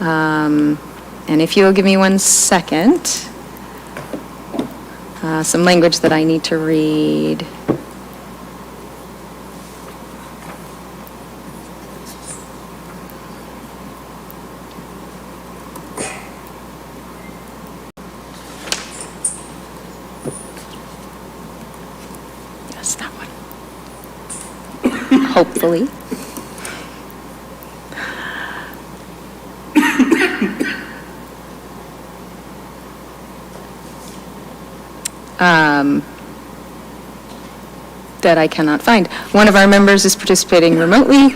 And if you'll give me 1 second, some language that I need to read. Yes, that one. Hopefully. That I cannot find. One of our members is participating remotely.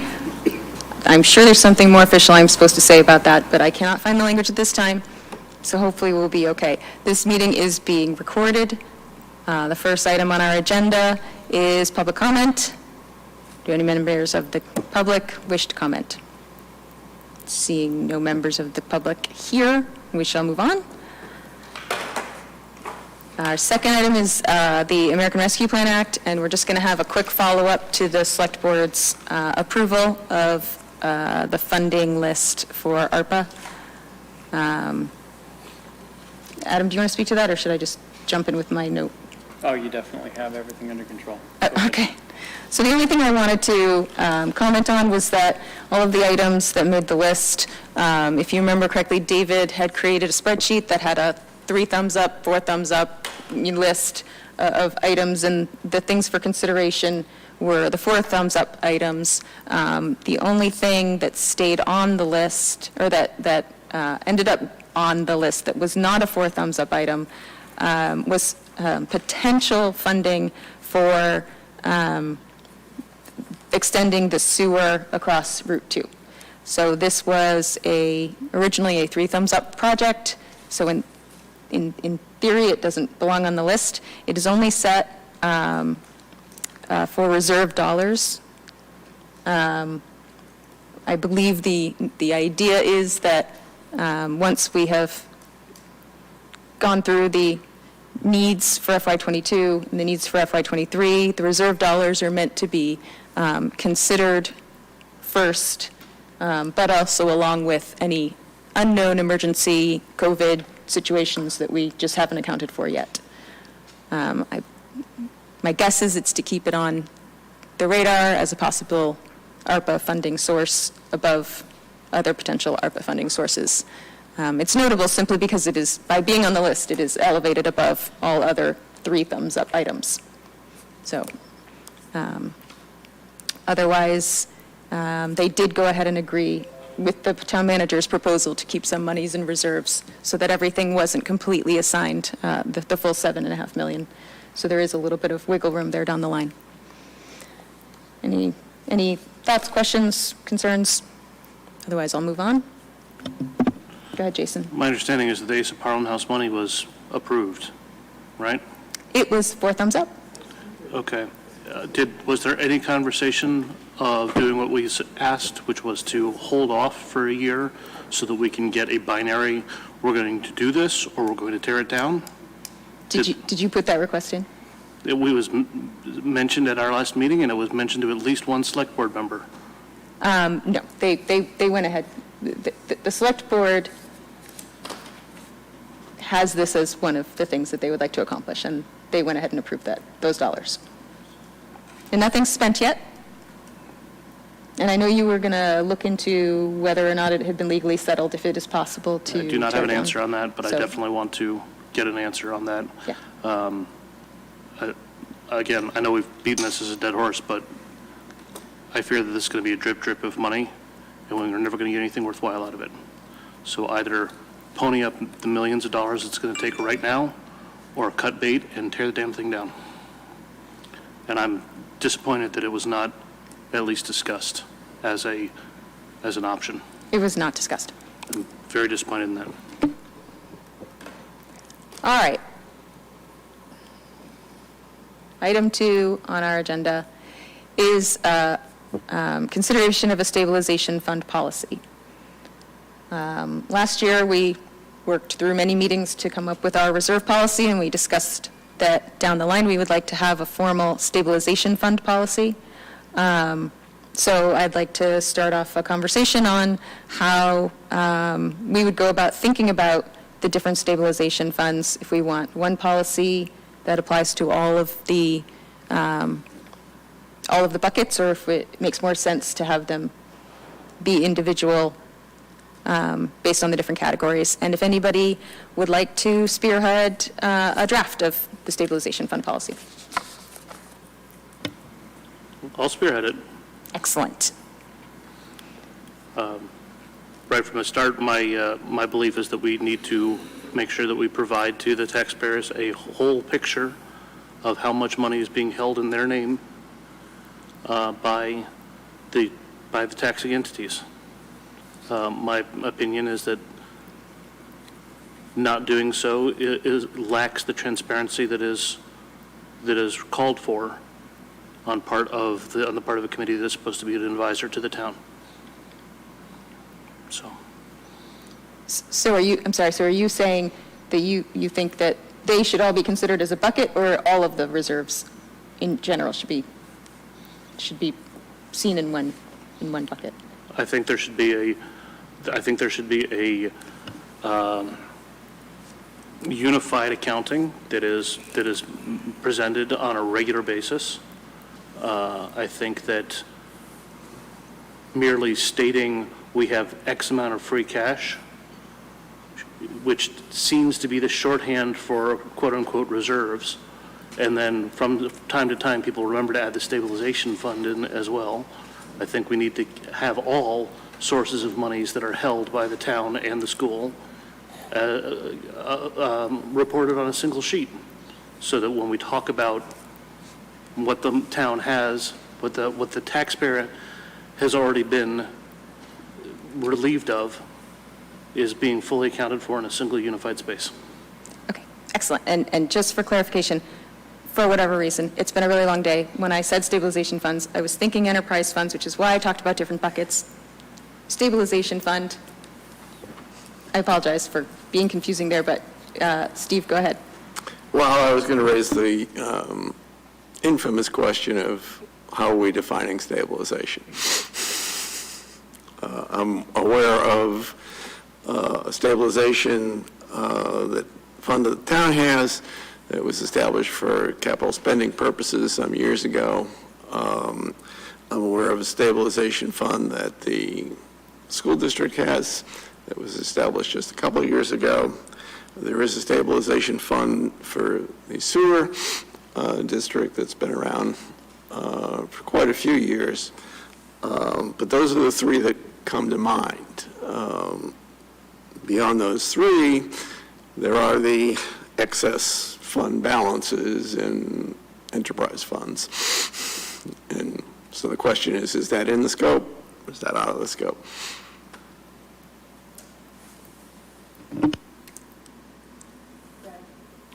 I'm sure there's something more official I'm supposed to say about that, but I cannot find the language at this time, so hopefully we'll be okay. This meeting is being recorded. The first item on our agenda is public comment. Do any members of the public wish to comment? Seeing no members of the public here, we shall move on. Our second item is the American Rescue Plan Act, and we're just going to have a quick follow-up to the Select Board's approval of the funding list for ARPA. Adam, do you want to speak to that, or should I just jump in with my note? Oh, you definitely have everything under control. Okay. So the only thing I wanted to comment on was that all of the items that made the list, if you remember correctly, David had created a spreadsheet that had a 3 thumbs up, 4 thumbs up list of items, and the things for consideration were the 4 thumbs up items. The only thing that stayed on the list, or that ended up on the list that was not a 4 thumbs up item, was potential funding for extending the sewer across Route 2. So this was originally a 3 thumbs up project. So in theory, it doesn't belong on the list. It is only set for reserve dollars. I believe the idea is that once we have gone through the needs for FY22 and the needs for FY23, the reserve dollars are meant to be considered first, but also along with any unknown emergency COVID situations that we just haven't accounted for yet. My guess is it's to keep it on the radar as a possible ARPA funding source above other potential ARPA funding sources. It's notable simply because it is, by being on the list, it is elevated above all other 3 thumbs up items. So otherwise, they did go ahead and agree with the town manager's proposal to keep some monies in reserves so that everything wasn't completely assigned the full $7.5 million. So there is a little bit of wiggle room there down the line. Any thoughts, questions, concerns? Otherwise, I'll move on. Go ahead, Jason. My understanding is that the Ace of Parliament House money was approved, right? It was 4 thumbs up. Okay. Was there any conversation of doing what we asked, which was to hold off for a year so that we can get a binary, we're going to do this or we're going to tear it down? Did you put that request in? It was mentioned at our last meeting, and it was mentioned to at least one select board member. No, they went ahead. The select board has this as one of the things that they would like to accomplish, and they went ahead and approved those dollars. And nothing's spent yet. And I know you were going to look into whether or not it had been legally settled, if it is possible to. I do not have an answer on that, but So, I definitely want to get an answer on that. Yeah. Again, I know we've beaten this as a dead horse, but I fear that this is going to be a drip of money, and we're never going to get anything worthwhile out of it. So either pony up the millions of dollars it's going to take right now, or cut bait and tear the damn thing down. And I'm disappointed that it was not at least discussed as an option. It was not discussed. I'm very disappointed in that. All right. Item 2 on our agenda is consideration of a stabilization fund policy. Last year, we worked through many meetings to come up with our reserve policy, and we discussed that down the line we would like to have a formal stabilization fund policy. So I'd like to start off a conversation on how we would go about thinking about the different stabilization funds if we want one policy that applies to all of the buckets, or if it makes more sense to have them be individual based on the different categories. And if anybody would like to spearhead a draft of the stabilization fund policy. I'll spearhead it. Excellent. Right from the start, my belief is that we need to make sure that we provide to the taxpayers a whole picture of how much money is being held in their name by the taxing entities. My opinion is that not doing so lacks the transparency that is called for on the part of a committee that's supposed to be an advisor to the town. So are you saying that you think that they should all be considered as a bucket, or all of the reserves in general should be seen in one bucket? I think there should be a unified accounting that is presented on a regular basis. I think that merely stating we have X amount of free cash, which seems to be the shorthand for quote-unquote reserves, and then from time to time people remember to add the stabilization fund in as well. I think we need to have all sources of monies that are held by the town and the school reported on a single sheet, so that when we talk about what the town has, what the taxpayer has already been relieved of, is being fully accounted for in a single unified space. Okay, excellent. And just for clarification, for whatever reason, it's been a really long day. When I said stabilization funds, I was thinking enterprise funds, which is why I talked about different buckets. Stabilization fund, I apologize for being confusing there, but Steve, go ahead. Well, I was going to raise the infamous question of how are we defining stabilization? I'm aware of a stabilization that fund that the town has that was established for capital spending purposes some years ago. I'm aware of a stabilization fund that the school district has that was established just a couple of years ago. There is a stabilization fund for the sewer district that's been around for quite a few years. But those are the three that come to mind. Beyond those three, there are the excess fund balances in enterprise funds. And so the question is that in the scope or is that out of the scope?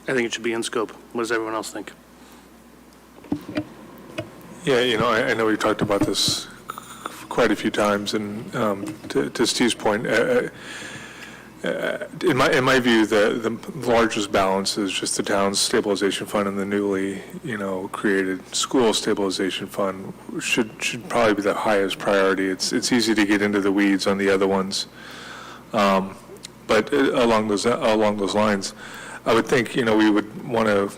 I think it should be in scope. What does everyone else think? Yeah, I know we've talked about this quite a few times, and to Steve's point, in my view, the largest balance is just the town's stabilization fund, and the newly, created school stabilization fund should probably be the highest priority. It's easy to get into the weeds on the other ones, but along those lines, I would think we would want to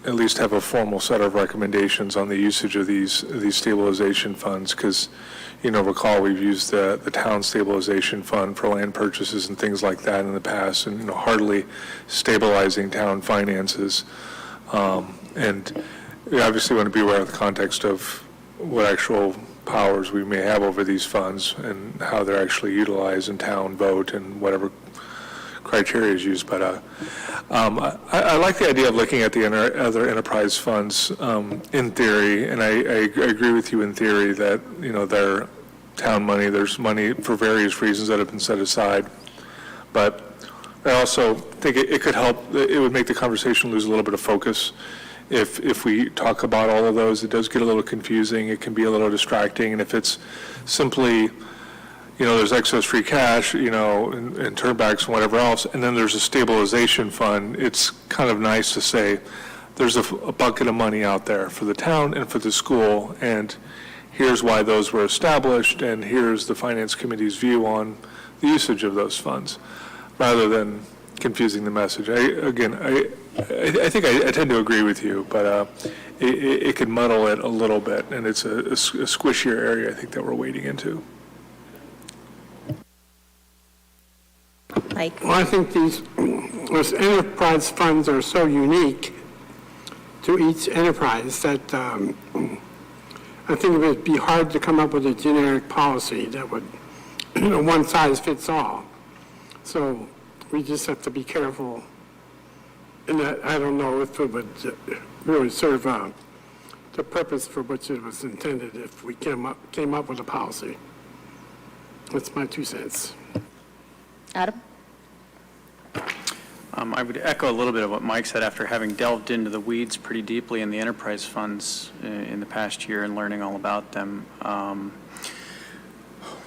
at least have a formal set of recommendations on the usage of these stabilization funds, because recall we've used the town stabilization fund for land purchases and things like that in the past, and hardly stabilizing town finances. And we obviously want to be aware of the context of what actual powers we may have over these funds and how they're actually utilized in town vote and whatever criteria is used. But I like the idea of looking at the other enterprise funds in theory, and I agree with you in theory that they're town money. There's money for various reasons that have been set aside, but I also think it could help. It would make the conversation lose a little bit of focus if we talk about all of those. It does get a little confusing. It can be a little distracting, and if it's simply there's excess free cash, and turnbacks and whatever else, and then there's a stabilization fund, it's kind of nice to say there's a bucket of money out there for the town and for the school, and here's why those were established, and here's the Finance Committee's view on the usage of those funds, rather than confusing the message. I think I tend to agree with you, but it could muddle it a little bit, and it's a squishier area, I think, that we're wading into. Mike? Well, I think these enterprise funds are so unique to each enterprise that I think it would be hard to come up with a generic policy that would, one size fits all. So we just have to be careful. And I don't know if it would really serve the purpose for which it was intended if we came up with a policy. That's my 2 cents. Adam? I would echo a little bit of what Mike said after having delved into the weeds pretty deeply in the enterprise funds in the past year and learning all about them.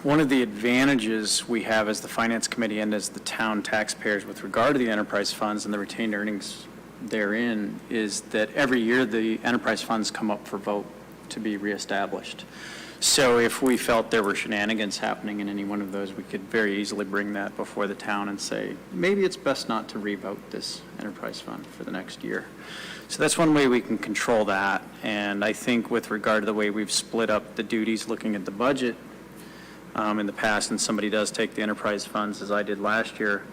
One of the advantages we have as the Finance Committee and as the town taxpayers with regard to the enterprise funds and the retained earnings therein is that every year the enterprise funds come up for vote to be reestablished. So if we felt there were shenanigans happening in any one of those, we could very easily bring that before the town and say, maybe it's best not to revote this enterprise fund for the next year. So that's one way we can control that. And I think with regard to the way we've split up the duties looking at the budget in the past, and somebody does take the enterprise funds, as I did last year,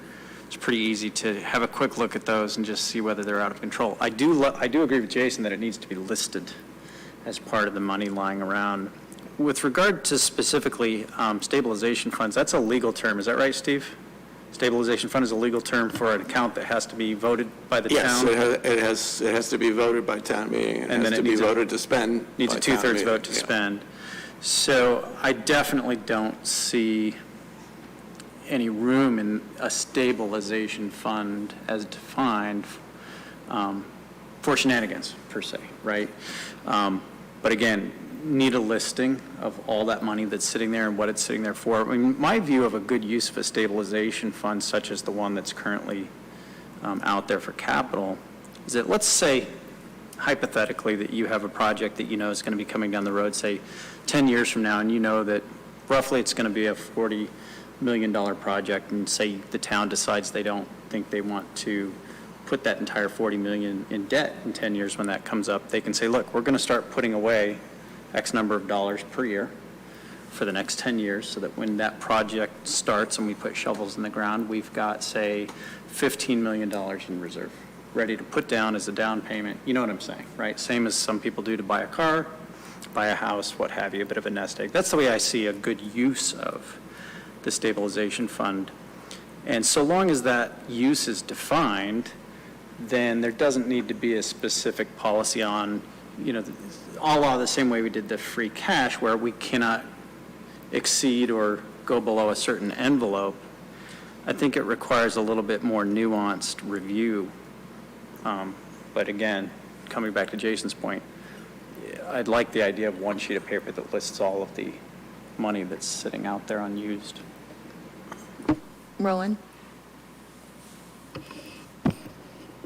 it's pretty easy to have a quick look at those and just see whether they're out of control. I do agree with Jason that it needs to be listed as part of the money lying around. With regard to specifically stabilization funds, that's a legal term. Is that right, Steve? Stabilization fund is a legal term for an account that has to be voted by the Yes, town? it has to be voted by town meeting. It And then has it to be needs voted to spend. Needs a by town two-thirds meeting. vote to Yeah. spend. So I definitely don't see any room in a stabilization fund as defined for shenanigans, per se, right? But again, need a listing of all that money that's sitting there and what it's sitting there for. I mean, my view of a good use of a stabilization fund, such as the one that's currently out there for capital, is that, let's say, hypothetically, that you have a project that you know is going to be coming down the road, say, 10 years from now, and you know that roughly it's going to be a $40 million project, and say the town decides they don't think they want to put that entire $40 million in debt in 10 years when that comes up. They can say, look, we're going to start putting away X number of dollars per year for the next 10 years, so that when that project starts and we put shovels in the ground, we've got, say, $15 million in reserve, ready to put down as a down payment. You know what I'm saying, right? Same as some people do to buy a car, buy a house, what have you, a bit of a nest egg. That's the way I see a good use of the stabilization fund. And so long as that use is defined, then there doesn't need to be a specific policy on, all the same way we did the free cash, where we cannot exceed or go below a certain envelope. I think it requires a little bit more nuanced review. But again, coming back to Jason's point, I'd like the idea of one sheet of paper that lists all of the money that's sitting out there unused. Roland?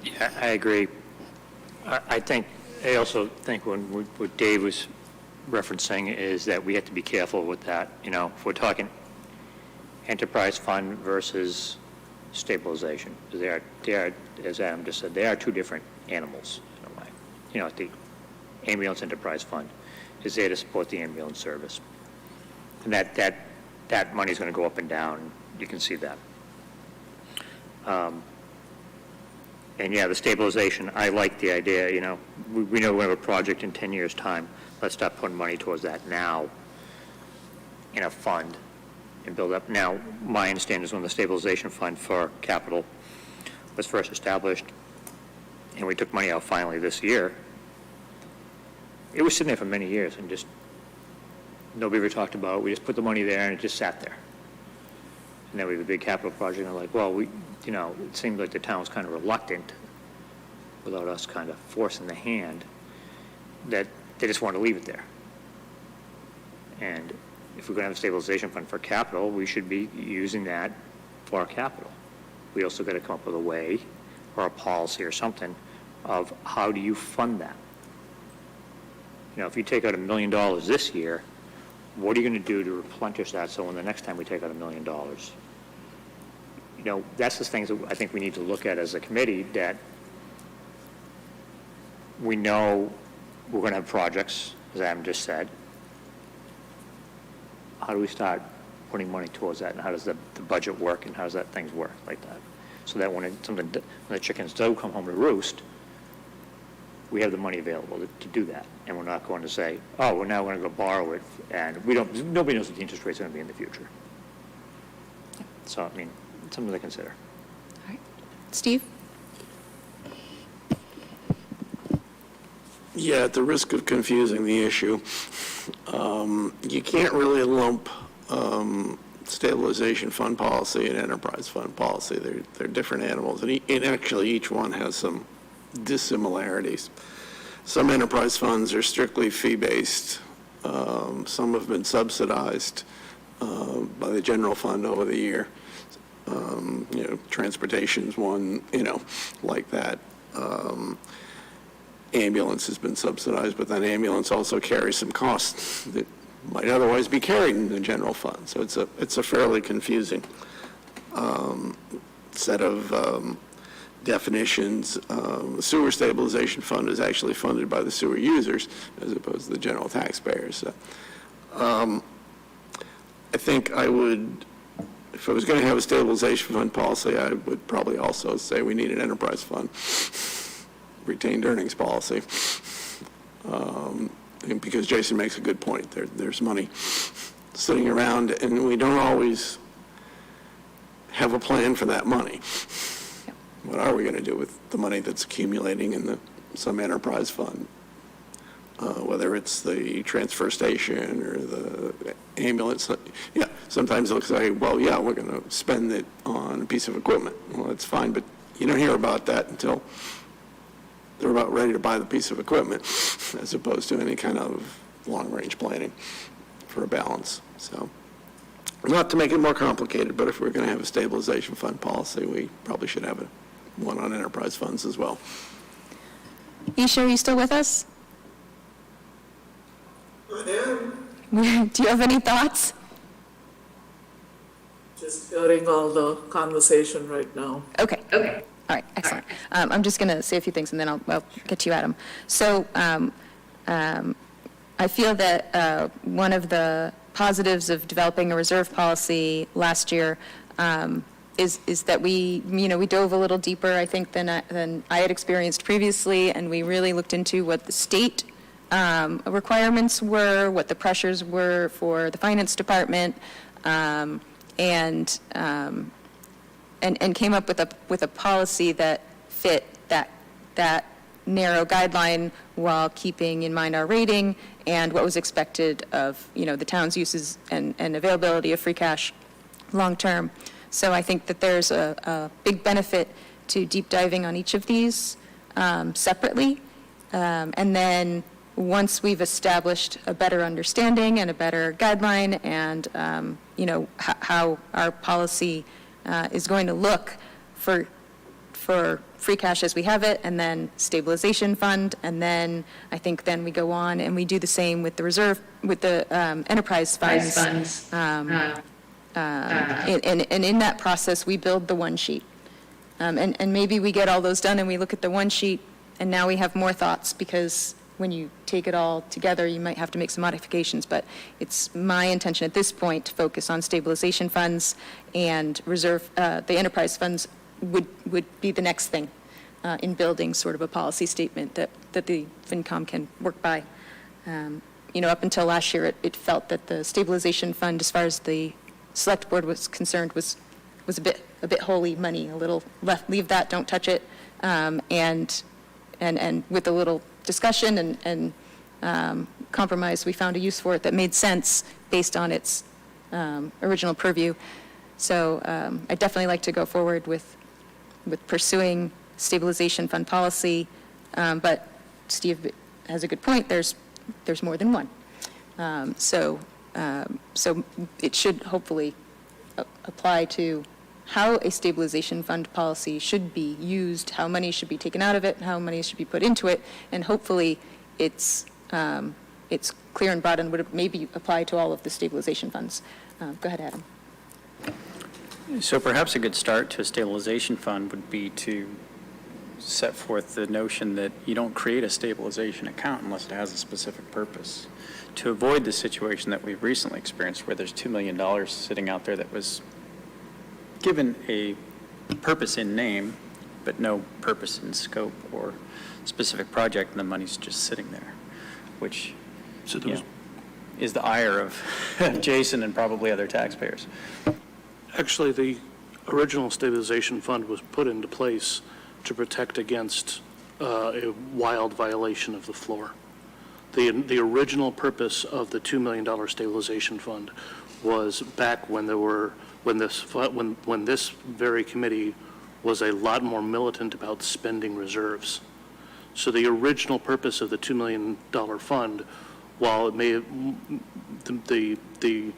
Yeah, I agree. I also think what Dave was referencing is that we have to be careful with that. If we're talking enterprise fund versus stabilization, they are, as Adam just said, they are two different animals in a way. The ambulance enterprise fund is there to support the ambulance service, and that money is going to go up and down. You can see that. And yeah, the stabilization, I like the idea, we know we have a project in 10 years' time. Let's start putting money towards that now in a fund and build up. Now, my understanding is when the stabilization fund for capital was first established and we took money out finally this year, it was sitting there for many years and just nobody ever talked about it. We just put the money there and it just sat there. And then we have a big capital project, and they're like, well, it seemed like the town was kind of reluctant, without us kind of forcing the hand, that they just wanted to leave it there. And if we're going to have a stabilization fund for capital, we should be using that for our capital. We also got to come up with a way, or a policy or something, of how do you fund that? If you take out $1 million this year, what are you going to do to replenish that so when the next time we take out $1 million? That's the things that I think we need to look at as a committee, that we know we're going to have projects, as Adam just said. How do we start putting money towards that, and how does the budget work, and how does that things work like that? So that when the chickens do come home to roost, we have the money available to do that. And we're not going to say, oh, we're now going to go borrow it, and nobody knows what the interest rate's going to be in the future. So, I mean, it's something to consider. All right. Steve? Yeah, at the risk of confusing the issue, you can't really lump stabilization fund policy and enterprise fund policy. They're different animals, and actually each one has some dissimilarities. Some enterprise funds are strictly fee-based. Some have been subsidized by the general fund over the year. Transportation's one, like that. Ambulance has been subsidized, but then ambulance also carries some costs that might otherwise be carried in the general fund. So it's a fairly confusing set of definitions. The sewer stabilization fund is actually funded by the sewer users as opposed to the general taxpayers. So, I think I would, if I was going to have a stabilization fund policy, I would probably also say we need an enterprise fund retained earnings policy. Because Jason makes a good point. There's money sitting around, and we don't always have a plan for that money. What are we going to do with the money that's accumulating in some enterprise fund? Whether it's the transfer station or the ambulance. Yeah, sometimes it looks like, well, yeah, we're going to spend it on a piece of equipment. Well, that's fine, but you don't hear about that until they're about ready to buy the piece of equipment, as opposed to any kind of long-range planning for a balance. So, not to make it more complicated, but if we're going to have a stabilization fund policy, we probably should have one on enterprise funds as well. Isha, are you still with us? I am. Do you have any thoughts? Just hearing all the conversation right now. Okay. All right, excellent. I'm just going to say a few things, and then I'll get to you, Adam. So I feel that one of the positives of developing a reserve policy last year is that we dove a little deeper, I think, than I had experienced previously, and we really looked into what the state requirements were, what the pressures were for the finance department, and came up with a policy that fit that narrow guideline while keeping in mind our rating and what was expected of the town's uses and availability of free cash long term. So I think that there's a big benefit to deep diving on each of these separately, and then once we've established a better understanding and a better guideline and how our policy is going to look for free cash as we have it, and then stabilization fund, and then I think then we go on and we do the same with the reserve, with the enterprise funds. And in that process, we build the one sheet. And maybe we get all those done and we look at the one sheet, and now we have more thoughts, because when you take it all together, you might have to make some modifications, but it's my intention at this point to focus on stabilization funds, and reserve, the enterprise funds would be the next thing in building sort of a policy statement that the FinCom can work by. Up until last year, it felt that the stabilization fund, as far as the select board was concerned, was a bit holy money, a little leave that, don't touch it, and with a little discussion and compromise, we found a use for it that made sense based on its original purview. So I'd definitely like to go forward with pursuing stabilization fund policy, but Steve has a good point. There's more than one. So it should hopefully apply to how a stabilization fund policy should be used, how money should be taken out of it, how money should be put into it, and hopefully it it's clear and broad and would maybe apply to all of the stabilization funds. Go ahead, Adam. So perhaps a good start to a stabilization fund would be to set forth the notion that you don't create a stabilization account unless it has a specific purpose. To avoid the situation that we've recently experienced where there's $2 million sitting out there that was given a purpose in name, but no purpose in scope or specific project, and the money's just sitting there, which So there was, is the ire of Jason and probably other taxpayers. actually, the original stabilization fund was put into place to protect against a wild violation of the floor. The original purpose of the $2 million stabilization fund was back when this very committee was a lot more militant about spending reserves. So the original purpose of the $2 million fund, while it may have, the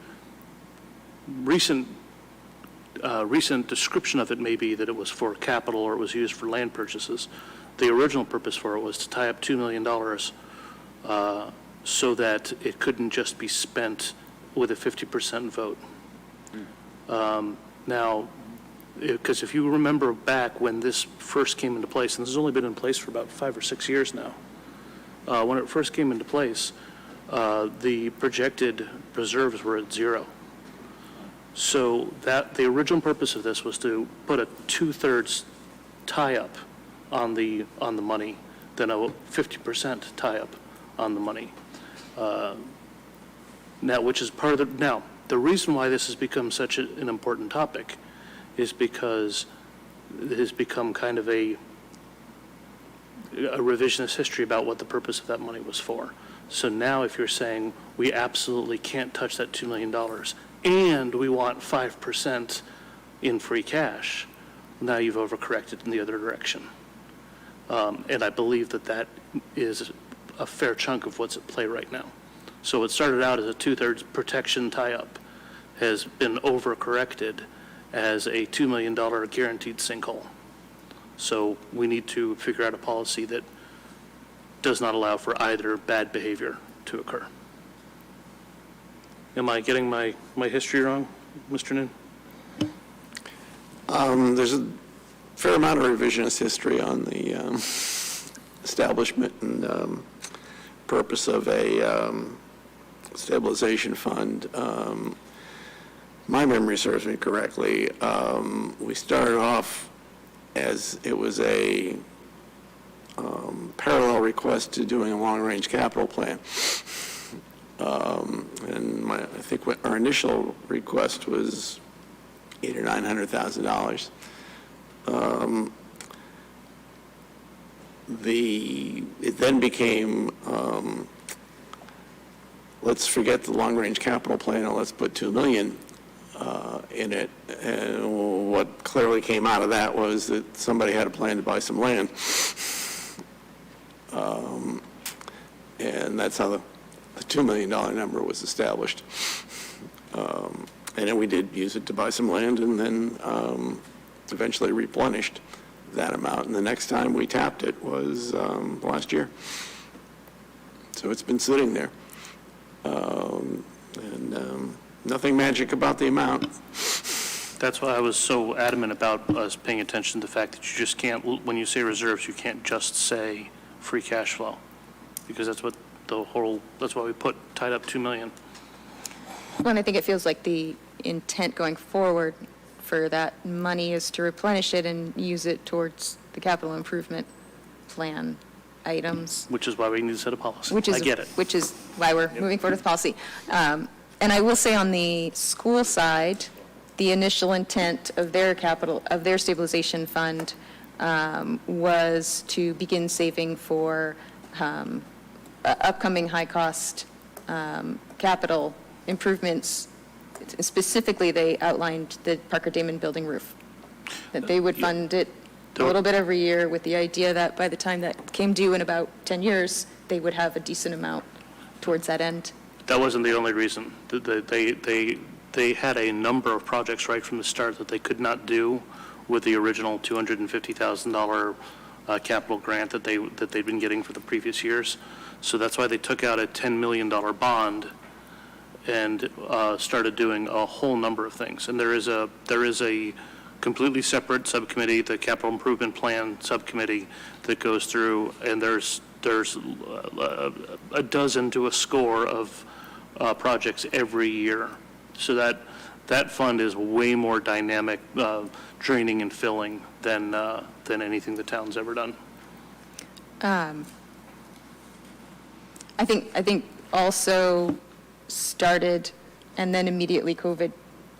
recent description of it may be that it was for capital or it was used for land purchases, the original purpose for it was to tie up $2 million so that it couldn't just be spent with a 50% vote. Now, because if you remember back when this first came into place, and this has only been in place for about 5 or 6 years now, when it first came into place, the projected reserves were at 0. So that the original purpose of this was to put a 2/3 tie-up on the money, then a 50% tie-up on the money. Now, which is part of the, now, the reason why this has become such an important topic is because it has become kind of a revisionist history about what the purpose of that money was for. So now if you're saying we absolutely can't touch that $2 million and we want 5% in free cash, now you've overcorrected in the other direction. And I believe that that is a fair chunk of what's at play right now. So it started out as a 2/3 protection tie-up, has been overcorrected as a $2 million guaranteed sinkhole. So we need to figure out a policy that does not allow for either bad behavior to occur. Am I getting my history wrong, Mr. Noon? There's a fair amount of revisionist history on the establishment and purpose of a stabilization fund. My memory serves me correctly. We started off as it was a parallel request to doing a long-range capital plan. And I think our initial request was $800,000 or $900,000. It then became, let's forget the long-range capital plan and let's put $2 million in it. And what clearly came out of that was that somebody had a plan to buy some land. And that's how the $2 million number was established. And then we did use it to buy some land and then eventually replenished that amount. And the next time we tapped it was last year. So it's been sitting there. Nothing magic about the amount. That's why I was so adamant about us paying attention to the fact that you just can't, when you say reserves, you can't just say free cash flow, because that's what that's why we tied up $2 million. Well, and I think it feels like the intent going forward for that money is to replenish it and use it towards the capital improvement plan items. Which is why we need to set a policy. I get it. Which is why we're moving forward with policy. And I will say on the school side, the initial intent of their stabilization fund was to begin saving for upcoming high-cost capital improvements. Specifically, they outlined the Parker Damon building roof, that they would fund it a little bit every year with the idea that by the time that came due in about 10 years, they would have a decent amount towards that end. That wasn't the only reason. They had a number of projects right from the start that they could not do with the original $250,000 capital grant that they'd been getting for the previous years. So that's why they took out a $10 million bond and started doing a whole number of things. And there is a completely separate subcommittee, the Capital Improvement Plan Subcommittee, that goes through, and there's a dozen to a score of projects every year. So that fund is way more dynamic, draining and filling than anything the town's ever done. I think also started, and then immediately COVID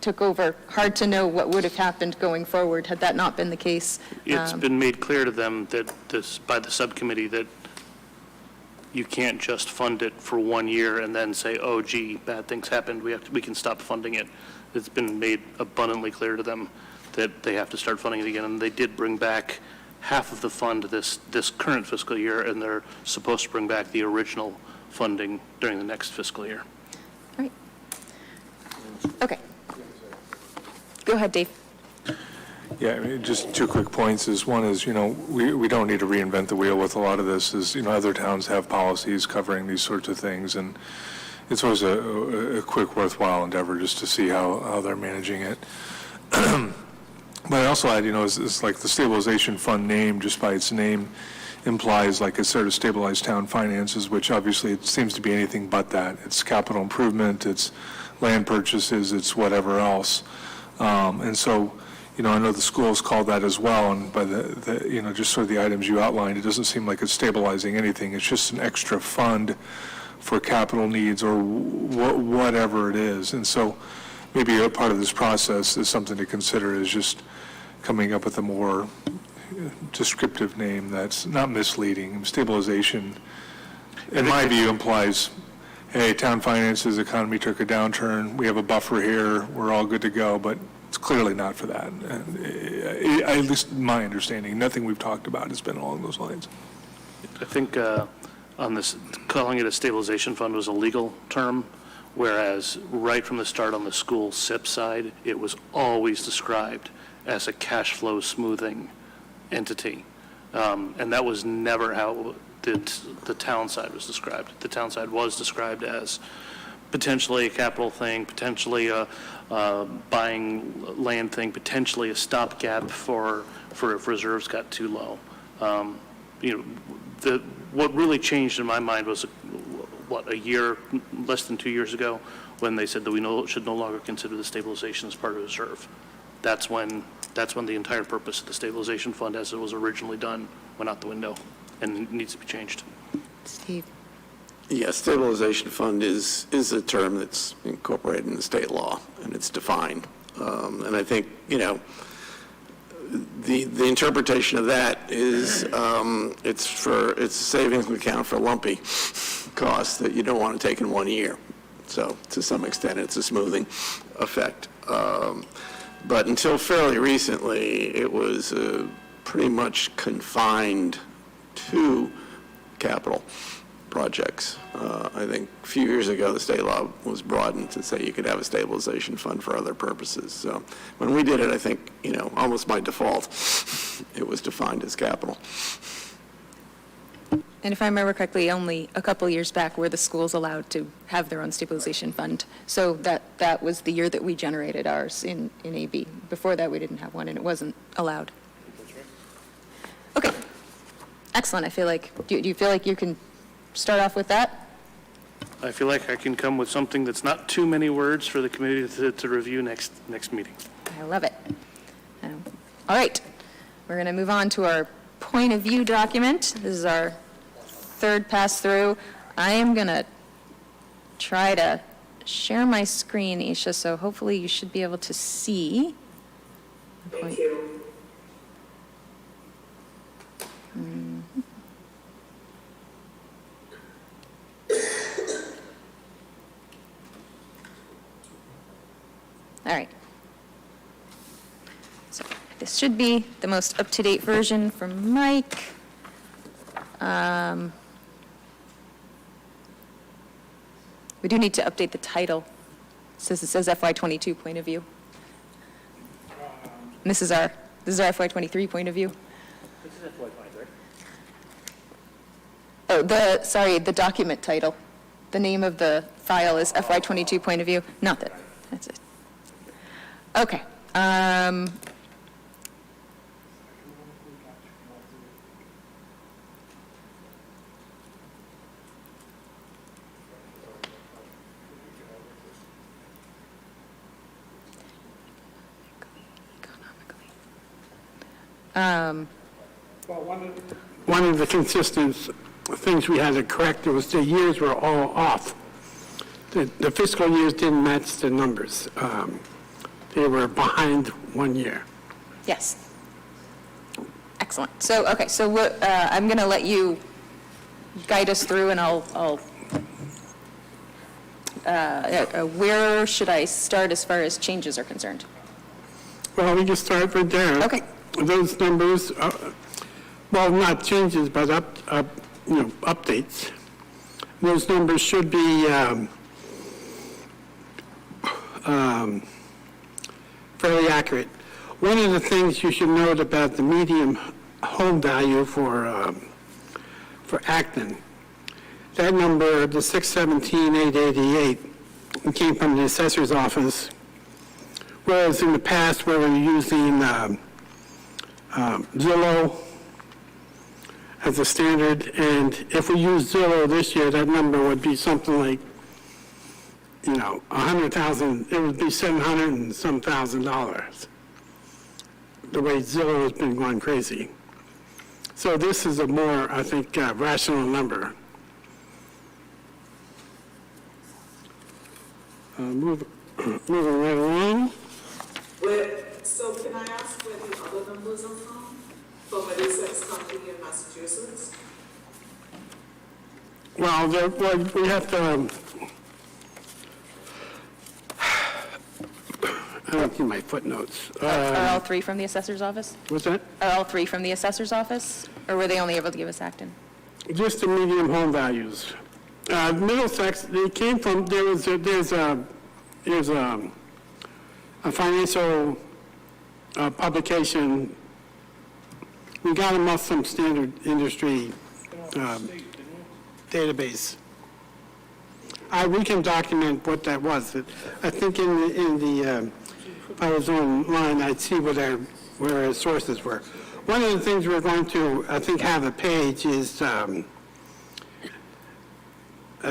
took over. Hard to know what would have happened going forward had that not been the case. It's been made clear to them that by the subcommittee that you can't just fund it for 1 year and then say, oh, gee, bad things happened, we can stop funding it. It's been made abundantly clear to them that they have to start funding it again, and they did bring back half of the fund this current fiscal year, and they're supposed to bring back the original funding during the next fiscal year. All right. Okay. Go ahead, Dave. Yeah, I mean, just two quick points is, one is, we don't need to reinvent the wheel with a lot of this, is, other towns have policies covering these sorts of things, and it's always a quick, worthwhile endeavor just to see how they're managing it. But I also add, is like the Stabilization Fund name, just by its name, implies like it's sort of stabilized town finances, which obviously it seems to be anything but that. It's capital improvement, it's land purchases, it's whatever else. And so, I know the schools call that as well, and by the just sort of the items you outlined, it doesn't seem like it's stabilizing anything. It's just an extra fund for capital needs or whatever it is. And so maybe a part of this process is something to consider, is just coming up with a more descriptive name that's not misleading. Stabilization, in my view, implies, hey, town finances, economy took a downturn, we have a buffer here, we're all good to go, but it's clearly not for that. And, at least my understanding, nothing we've talked about has been along those lines. I think on this, calling it a stabilization fund was a legal term, whereas right from the start on the school SIP side, it was always described as a cash flow smoothing entity. And that was never how the town side was described. The town side was described as potentially a capital thing, potentially a buying land thing, potentially a stopgap for if reserves got too low. What really changed in my mind was, a year, less than 2 years ago, when they said that we should no longer consider the stabilization as part of reserve. That's when the entire purpose of the stabilization fund, as it was originally done, went out the window, and it needs to be changed. Steve. Yeah, stabilization fund is a term that's incorporated in the state law, and it's defined. And I think, the interpretation of that is it's a savings account for lumpy costs that you don't want to take in 1 year. So to some extent, it's a smoothing effect. But until fairly recently, it was pretty much confined to capital projects. I think a few years ago, the state law was broadened to say you could have a stabilization fund for other purposes. So when we did it, I think, almost by default, it was defined as capital. And if I remember correctly, only a couple years back were the schools allowed to have their own stabilization fund. So that was the year that we generated ours in AB. Before that, we didn't have one, and it wasn't allowed. Okay. Excellent. I feel like, do you feel like you can start off with that? I feel like I can come with something that's not too many words for the committee to review next meeting. I love it. All right. We're going to move on to our point of view document. This is our third pass through. I am going to try to share my screen, Isha, so hopefully you should be able to see. Thank you. All right. So this should be the most up-to-date version from Mike. We do need to update the title, since it says FY22 point of view. And this is our FY23 point of view. Oh, the document title. The name of the file is FY22 point of view. Not that, that's it. Okay. One of the consistent things we had to correct was the years were all off. The fiscal years didn't match the numbers. They were behind 1 year. Yes. Excellent. So, okay, so what, I'm going to let you guide us through, and where should I start as far as changes are concerned? Well, we can start right there. Okay. Those numbers, well, not changes, but updates. Those numbers should be fairly accurate. One of the things you should note about the median home value for Acton, that number, the 617,888, came from the assessor's office, whereas in the past we were using Zillow as a standard, and if we use Zillow this year, that number would be something like, 100,000, it would be $700 and some thousand, the way Zillow has been going crazy. So this is a more, I think, rational number. Moving right along. So can I ask where the other numbers are from Middlesex County in Massachusetts? Well, we have to, I don't see my footnotes. Are all three from the assessor's office? What's that? Are all three from the assessor's office, or were they only able to give us Acton? Just the median home values. Middlesex, they came from, there's a financial publication. We got them off some standard industry database. We can document what that was. I think in the if I was online, I'd see where our sources were. One of the things we're going to, I think, have a page is, I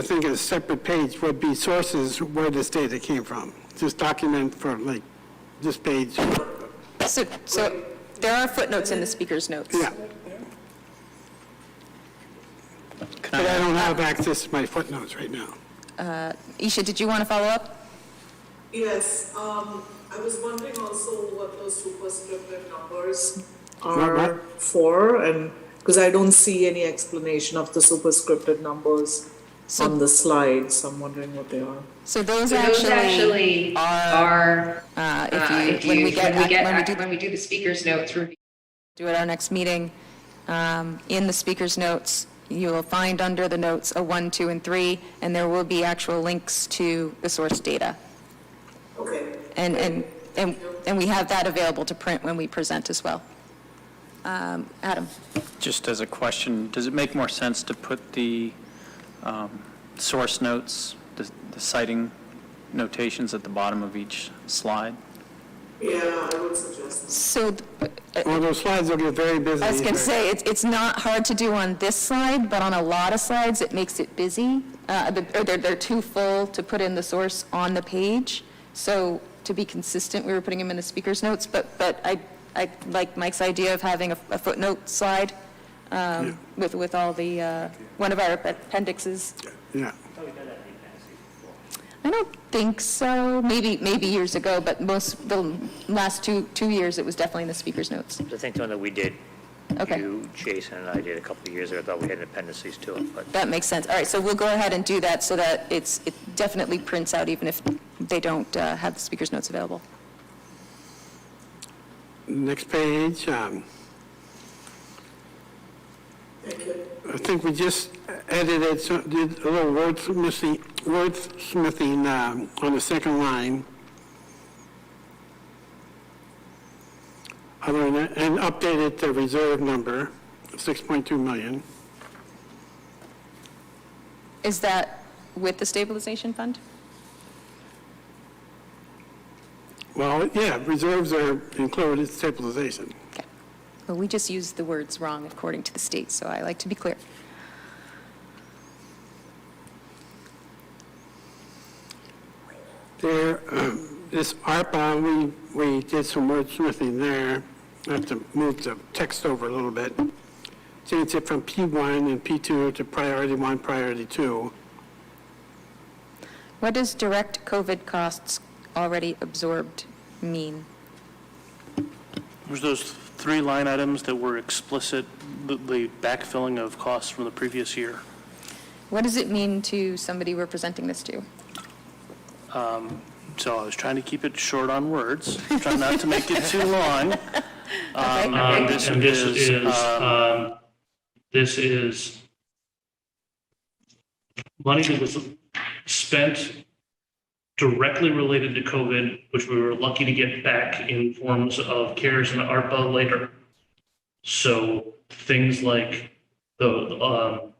think a separate page would be sources where this data came from. Just document for like this page. So there are footnotes in the speaker's notes. Yeah. But I don't have access to my footnotes right now. Isha, did you want to follow up? Yes, I was wondering also what those superscripted numbers What? are for, and because I don't see any explanation of the superscripted numbers on the slides, I'm wondering what they are. So those Those actually actually are, when we do the speaker's notes review. do at our next meeting, in the speaker's notes, you will find under the notes a 1, 2, and 3, and there will be actual links to the source data. Okay. And we have that available to print when we present as well. Adam? Just as a question, does it make more sense to put the source notes, the citing notations at the bottom of each slide? Yeah, I would suggest that. So, Well, those slides will get very busy. I was going to say, it's not hard to do on this slide, but on a lot of slides, it makes it busy. Or they're too full to put in the source on the page. So to be consistent, we were putting them in the speaker's notes, but I like Mike's idea of having a footnote slide with all the, one of our appendixes. Yeah. I don't think so. Maybe years ago, but the last two years, it was definitely in the speaker's notes. I think the one that we did, Okay. you, Jason, and I did a couple of years ago, I thought we had appendices to it, but That makes sense. All right, so we'll go ahead and do that so that it definitely prints out even if they don't have the speaker's notes available. Next page. Thank you. I think we just edited, did a little wordsmithing on the second line. other than that, and updated the reserve number of 6.2 million. Is that with the stabilization fund? Well, yeah, reserves are included in stabilization. Okay. Well, we just used the words wrong according to the state, so I like to be clear. There, this ARPA, we did some wordsmithing there. I have to move the text over a little bit. Change it from P1 and P2 to priority 1, priority 2. What does direct COVID costs already absorbed mean? There's those 3 line items that were explicit, the backfilling of costs from the previous year. What does it mean to somebody we're presenting this to? So I was trying to keep it short on words, trying not to make it too long. This is money that was spent directly related to COVID, which we were lucky to get back in forms of CARES and ARPA later. So things like on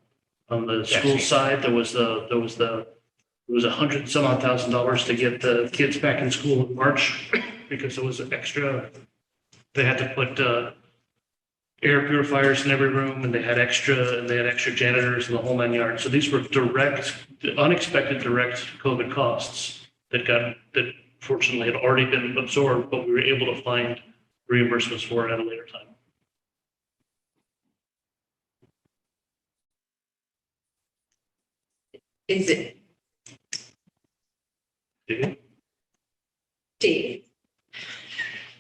the school side, there was $100,000 to get the kids back in school in March because there was extra. They had to put air purifiers in every room, and they had extra janitors in the whole 9 yards. So these were unexpected direct COVID costs that fortunately had already been absorbed, but we were able to find reimbursements for it at a later time. Is it? Dave?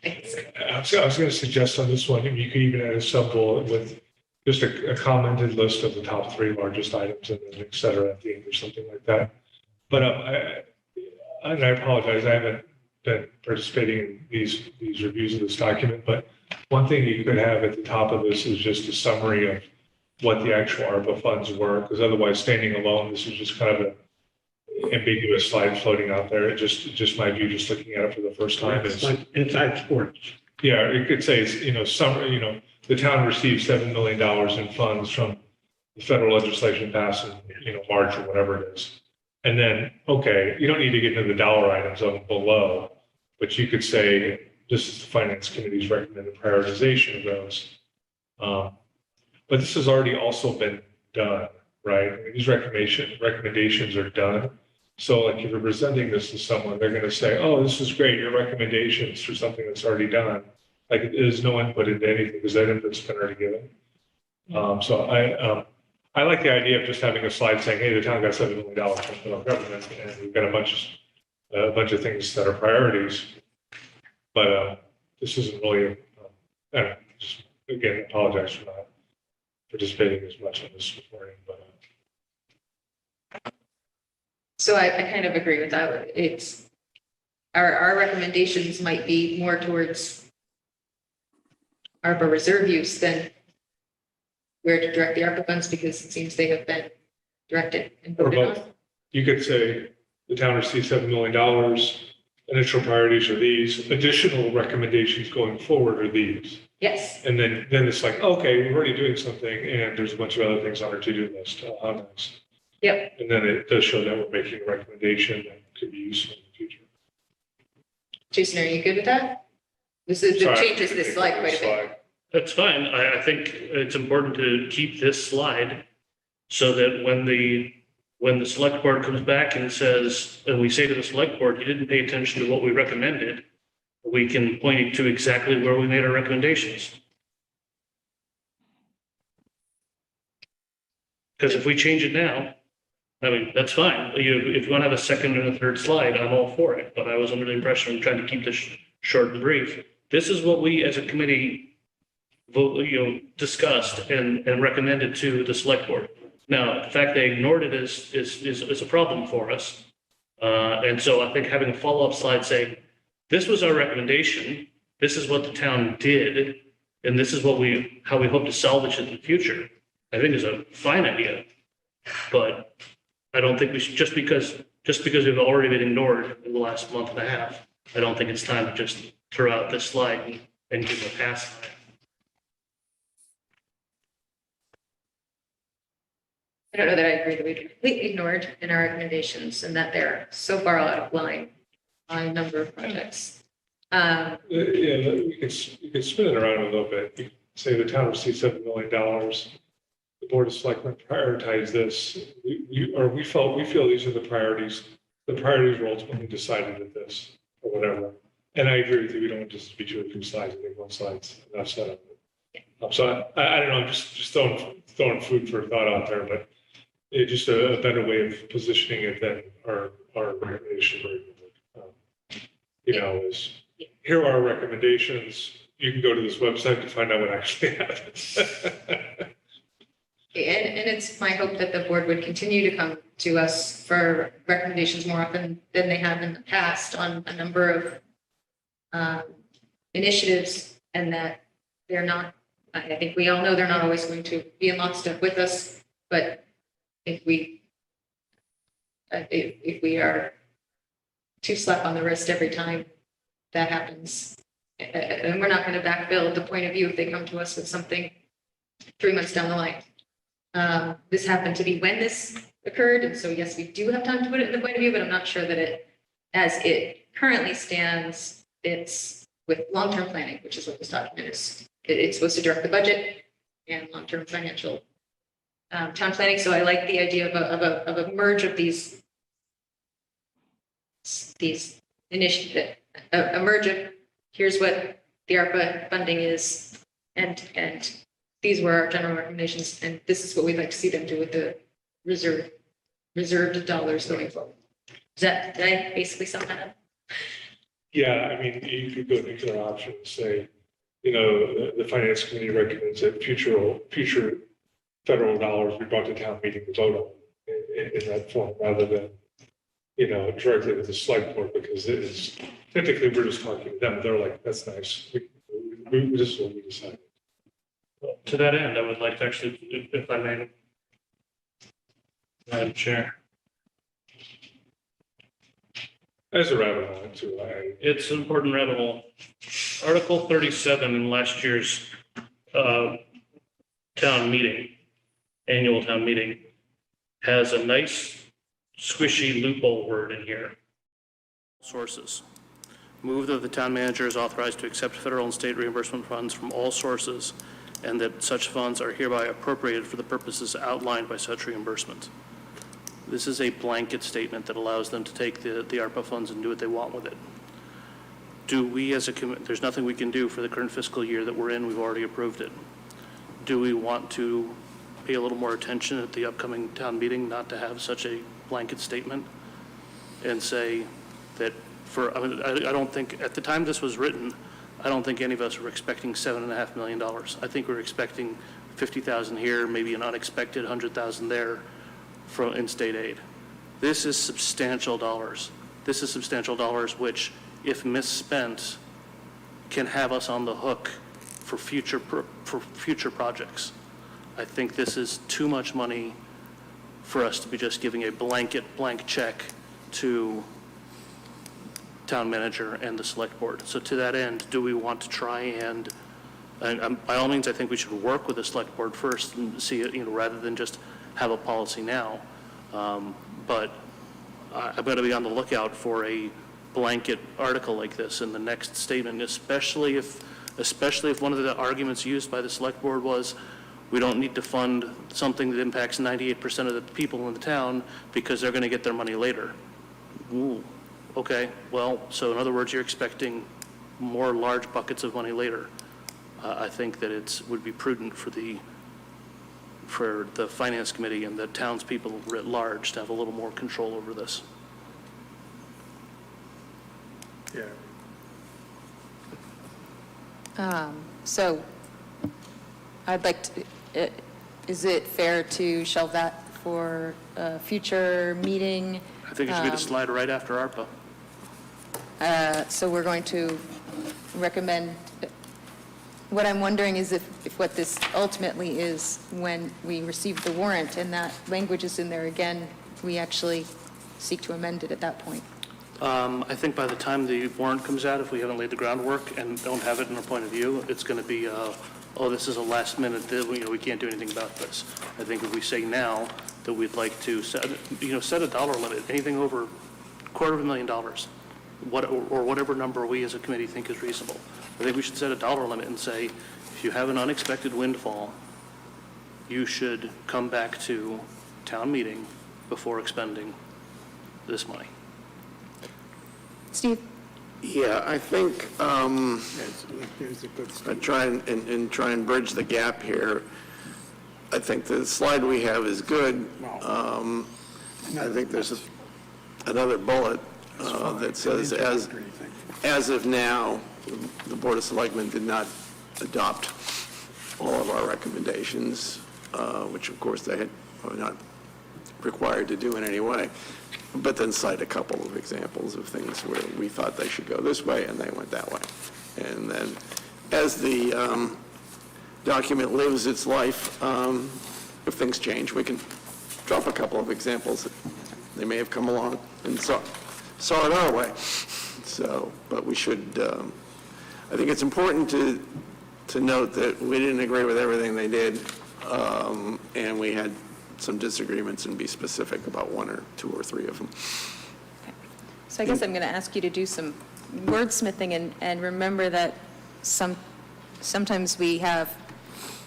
I was going to suggest on this one, you could even add a sub-bullet with just a commented list of the top 3 largest items and then et cetera at the end or something like that. But I apologize, I haven't been participating in these reviews of this document, but one thing you could have at the top of this is just a summary of what the actual ARPA funds were, because otherwise standing alone, this is just kind of an ambiguous slide floating out there. It just my view, just looking at it for the first time. Inside sports. Yeah, it could say, the town received $7 million in funds from the federal legislation passed in, March or whatever it is. And then, okay, you don't need to get into the dollar items of below, but you could say, this is the finance committee's recommended prioritization of those. But this has already also been done, right? I mean, these recommendations are done. So like if you're presenting this to someone, they're going to say, oh, this is great, your recommendations for something that's already done. Like there's no input into anything because that input's been already given. So I like the idea of just having a slide saying, hey, the town got $7 million from federal government and we've got a bunch of things that are priorities. But this isn't really, just again, apologize for not participating as much on this morning, but. So I kind of agree with that. It's, our recommendations might be more towards ARPA reserve use than where to direct the ARPA funds, because it seems they have been directed and voted on. You could say the town received $7 million. Initial priorities are these. Additional recommendations going forward are these. Yes. And then it's like, okay, we're already doing something, and there's a bunch of other things on our to-do list. How nice. Yep. And then it does show that we're making a recommendation that could be useful in the future. Jason, are you good with that? It changes this slide quite a bit. That's fine. I think it's important to keep this slide so that when the select board comes back and says, and we say to the select board, you didn't pay attention to what we recommended, we can point to exactly where we made our recommendations. Because if we change it now, I mean, that's fine. If you want to have a second and a third slide, I'm all for it. But I was under the impression I'm trying to keep this short and brief. This is what we as a committee discussed and recommended to the select board. Now, the fact they ignored it is a problem for us. And so I think having a follow-up slide saying, this was our recommendation, this is what the town did, and this is how we hope to salvage it in the future, I think is a fine idea. But I don't think we should, just because we've already been ignored in the last month and a half, I don't think it's time to just throw out this slide and and give them a pass on it. I don't know that I agree that we completely ignored in our recommendations and that they're so far out of line on a number of projects. Yeah, you can spin it around a little bit. You say the town received $7 million. The Board of Selectmen prioritized this. We feel these are the priorities. The priorities were ultimately decided at this, or whatever. And I agree with you, we don't want this to be 2 or 3 slides, I think 1 slide's enough set up. So I don't know, I'm just throwing food for thought out there, but it's just a better way of positioning it than our recommendation. Is here are our recommendations. You can go to this website to find out what actually happens. And it's my hope that the board would continue to come to us for recommendations more often than they have in the past on a number of initiatives, and that they're not, I think we all know they're not always going to be in lockstep with us, but if we are too slap on the wrist every time that happens, and we're not going to backfill the point of view if they come to us with something 3 months down the line. This happened to be when this occurred, and so yes, we do have time to put it in the point of view, but I'm not sure that as it currently stands, it's with long-term planning, which is what this document is. It's supposed to direct the budget and long-term financial town planning. So I like the idea of a merge of these initiatives, a merge of here's what the ARPA funding is, and these were our general recommendations, and this is what we'd like to see them do with the reserved dollars going forward. Did I basically sum that up? Yeah, I mean, you could go nuclear option and say, the finance committee recommends that future federal dollars be brought to town meeting to vote on in that form, rather than, directly with the select board, because it is, technically, we're just talking to them. They're like, that's nice. This is what we decided. Well, to that end, I would like to actually, if I may, Madam Chair. As a rabbit hole, too. It's an important rabbit hole. Article 37 in last year's town meeting, annual town meeting, has a nice squishy loophole word in here. Sources. Move that the town manager is authorized to accept federal and state reimbursement funds from all sources, and that such funds are hereby appropriated for the purposes outlined by such reimbursement. This is a blanket statement that allows them to take the ARPA funds and do what they want with it. Do we as a committee, there's nothing we can do for the current fiscal year that we're in, we've already approved it. Do we want to pay a little more attention at the upcoming town meeting, not to have such a blanket statement and say that I don't think, at the time this was written, I don't think any of us were expecting $7.5 million. I think we were expecting 50,000 here, maybe an unexpected 100,000 there from in-state aid. This is substantial dollars. This is substantial dollars which, if misspent, can have us on the hook for future projects. I think this is too much money for us to be just giving a blank check to town manager and the select board. So to that end, do we want to try and by all means, I think we should work with the select board first and see it, rather than just have a policy now. But I'm going to be on the lookout for a blanket article like this in the next statement, especially if one of the arguments used by the select board was we don't need to fund something that impacts 98% of the people in the town because they're going to get their money later. Ooh, okay, well, so in other words, you're expecting more large buckets of money later. I think that it would be prudent for the finance committee and the townspeople writ large to have a little more control over this. Yeah. So I'd like to, is it fair to shelve that for a future meeting? I think it should be the slide right after ARPA. So we're going to recommend, what I'm wondering is if what this ultimately is, when we receive the warrant and that language is in there again, we actually seek to amend it at that point. I think by the time the warrant comes out, if we haven't laid the groundwork and don't have it in our point of view, it's going to be, oh, this is a last minute, we can't do anything about this. I think if we say now that we'd like to set a dollar limit, anything over $250,000, or whatever number we as a committee think is reasonable. I think we should set a dollar limit and say, if you have an unexpected windfall, you should come back to town meeting before expending this money. Steve? Yeah, I think, Here's a good I try and bridge the gap here. I think the slide we have is good. I think there's another bullet that says, as of now, the Board of Selectmen did not adopt all of our recommendations, which of course they are not required to do in any way, but then cite a couple of examples of things where we thought they should go this way and they went that way. And then as the document lives its life, if things change, we can drop a couple of examples. They may have come along and saw it our way. So, but we should, I think it's important to note that we didn't agree with everything they did, and we had some disagreements, and be specific about one or two or three of them. So I guess I'm going to ask you to do some wordsmithing and remember that sometimes we have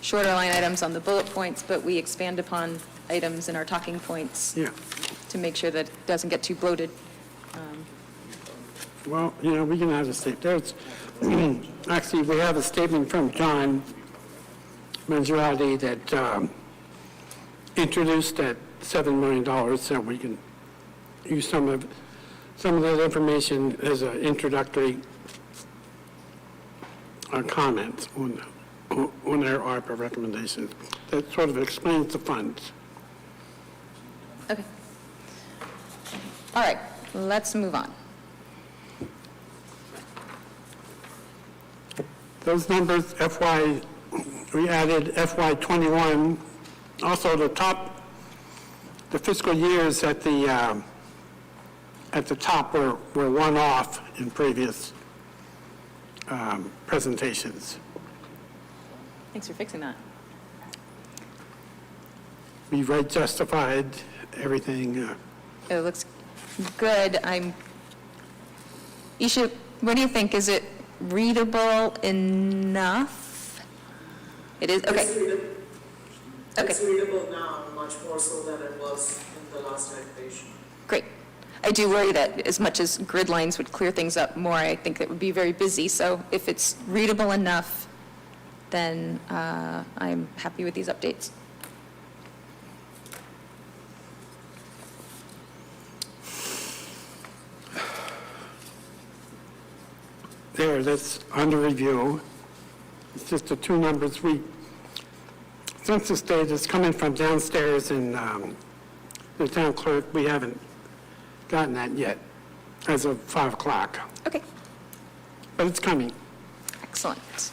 shorter line items on the bullet points, but we expand upon items in our talking points to make sure that it doesn't get too bloated. Well, we can have a statement. There's, actually, we have a statement from John Mangiarotti that introduced that $7 million, so we can use some of that information as an introductory comments on our ARPA recommendations. That sort of explains the funds. Okay. All right, let's move on. Those numbers, we added FY '21. Also, the fiscal years at the top were one off in previous presentations. Thanks for fixing that. We rate justified everything. It looks good. Isha, what do you think? Is it readable enough? It is, okay. It's readable now, much more so than it was in the last iteration. Great. I do worry that as much as grid lines would clear things up more, I think it would be very busy. So if it's readable enough, then I'm happy with these updates. That's under review. It's just the two numbers. Census data is coming from downstairs in the town clerk. We haven't gotten that yet as of 5 o'clock, Okay, but it's coming. excellent.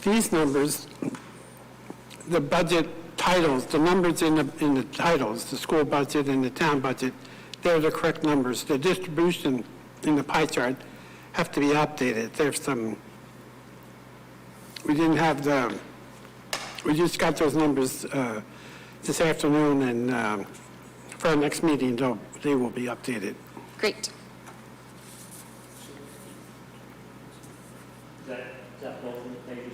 These numbers, the budget titles, the numbers in the titles, the school budget and the town budget, they're the correct numbers. The distribution in the pie chart have to be updated. There's some, we just got those numbers this afternoon, and for our next meeting, they will be updated. Great. Is that both of the pages?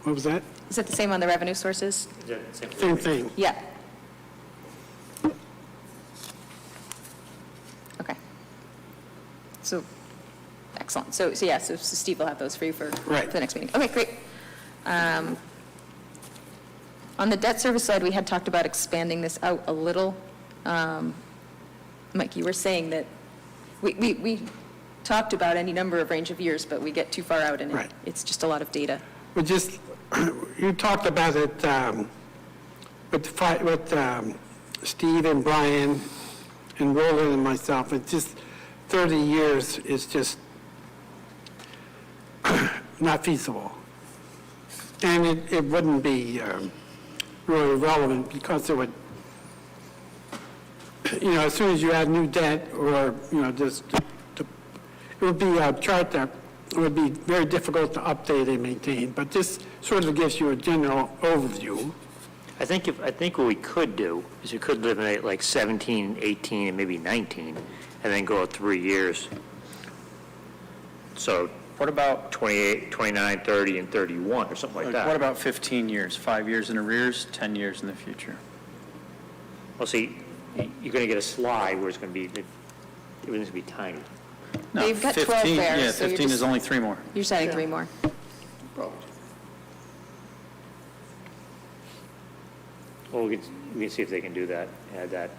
What was that? Is it the same on the revenue sources? Is that the same? Same thing. Yeah. Okay. So, excellent. So Steve will have those for you for the next meeting. Okay, great. On the debt service side, we had talked about expanding this out a little. Mike, you were saying that we talked about any number of range of years, but we get too far out and it's just a lot of data. You talked about it with Steve and Brian and Roland and myself. It's just 30 years is just not feasible. And it wouldn't be really relevant because it would, as soon as you add new debt or, it would be a chart that would be very difficult to update and maintain, but this sort of gives you a general overview. I think what we could do is we could eliminate like 17, 18, and maybe 19, and then go 3 years. So What about, 28, 29, 30, and 31, or something like that. what about 15 years? 5 years in arrears, 10 years in the future? Well, see, you're going to get a slide where it's going to be, everything's going to be tiny. No, You've got 12 15 there, Yeah, so you're 15 is just- only 3 more. You're just adding 3 more. Well, we can see if they can do that, add that.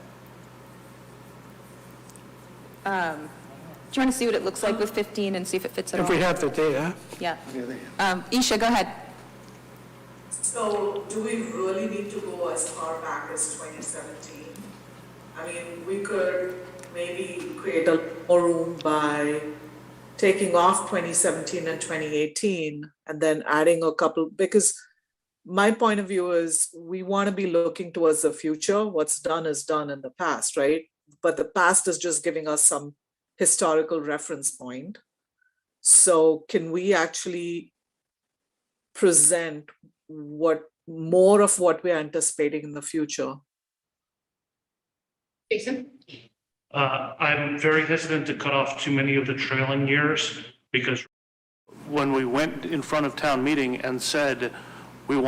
Do you want to see what it looks like with 15 and see if it fits at all? If we have the data. Yeah. Isha, go ahead. So do we really need to go as far back as 2017? I mean, we could maybe create a more room by taking off 2017 and 2018 and then adding a couple, because my point of view is we want to be looking towards the future. What's done is done in the past, right? But the past is just giving us some historical reference point. So can we actually present more of what we're anticipating in the future? Jason? I'm very hesitant to cut off too many of the trailing years because When we went in front of town meeting and said, we're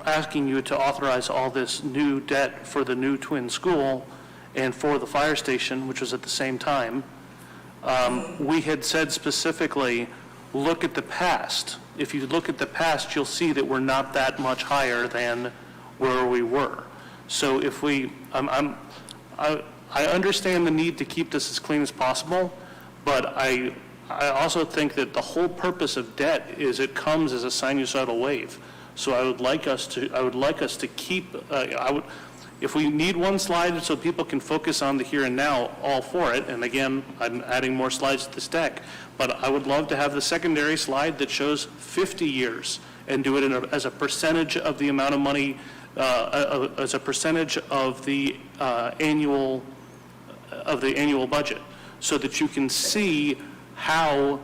asking you to authorize all this new debt for the new twin school and for the fire station, which was at the same time, we had said specifically, look at the past. If you look at the past, you'll see that we're not that much higher than where we were. So if I understand the need to keep this as clean as possible, but I also think that the whole purpose of debt is it comes as a sinusoidal wave. So I would like us to keep, if we need one slide so people can focus on the here and now, all for it. And again, I'm adding more slides to this deck, but I would love to have the secondary slide that shows 50 years and do it as a percentage of the amount of money, as a percentage of the annual budget, so that you can see how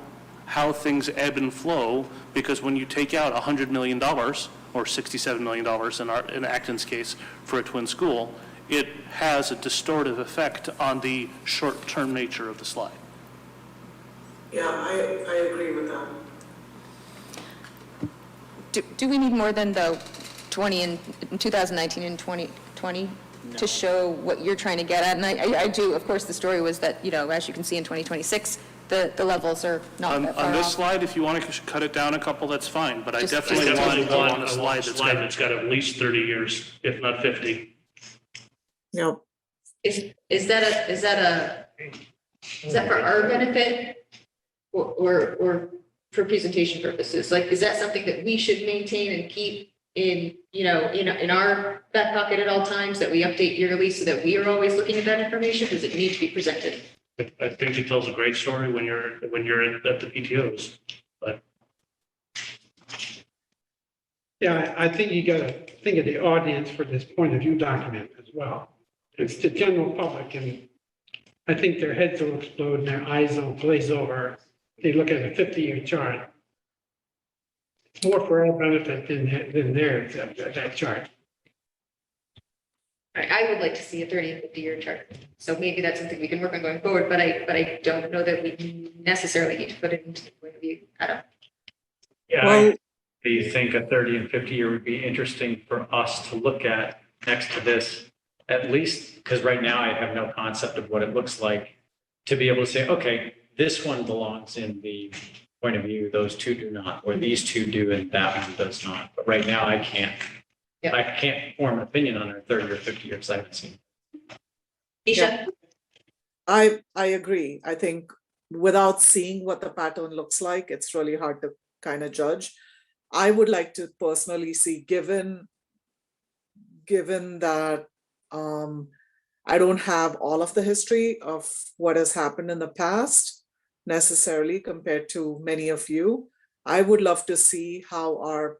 things ebb and flow, because when you take out $100 million, or $67 million in Acton's case for a twin school, it has a distortive effect on the short-term nature of the slide. Yeah, I agree with that. Do we need more than the 2019 and 2020 to show what you're trying to get at? And I do, of course, the story was that, as you can see in 2026, the levels are not that far On this off. slide, if you want to cut it down a couple, that's fine, but I Just- definitely want to go on a a slide that's got at least 30 years, if not 50. Yeah. Is that for our benefit or for presentation purposes? Like, is that something that we should maintain and keep in our back pocket at all times, that we update yearly so that we are always looking at that information? Does it need to be presented? I think it tells a great story when you're at the PTOs, but Yeah, I think you got to think of the audience for this point of view document as well. It's the general public, and I think their heads will explode and their eyes will glaze over. They look at a 50-year chart. It's more for our benefit than theirs, that chart. I would like to see a 30 and 50-year chart. So maybe that's something we can work on going forward, but I don't know that we necessarily need to put it into the point of view. Adam? Yeah, Well, do you think a 30 and 50 year would be interesting for us to look at next to this? At least, because right now I have no concept of what it looks like, to be able to say, okay, this one belongs in the point of view, those two do not, or these two do and that one does not. But right now I can't form an opinion on a 30 or 50 years I haven't seen. Isha? I agree. I think without seeing what the pattern looks like, it's really hard to kind of judge. I would like to personally see, given that I don't have all of the history of what has happened in the past necessarily compared to many of you, I would love to see how our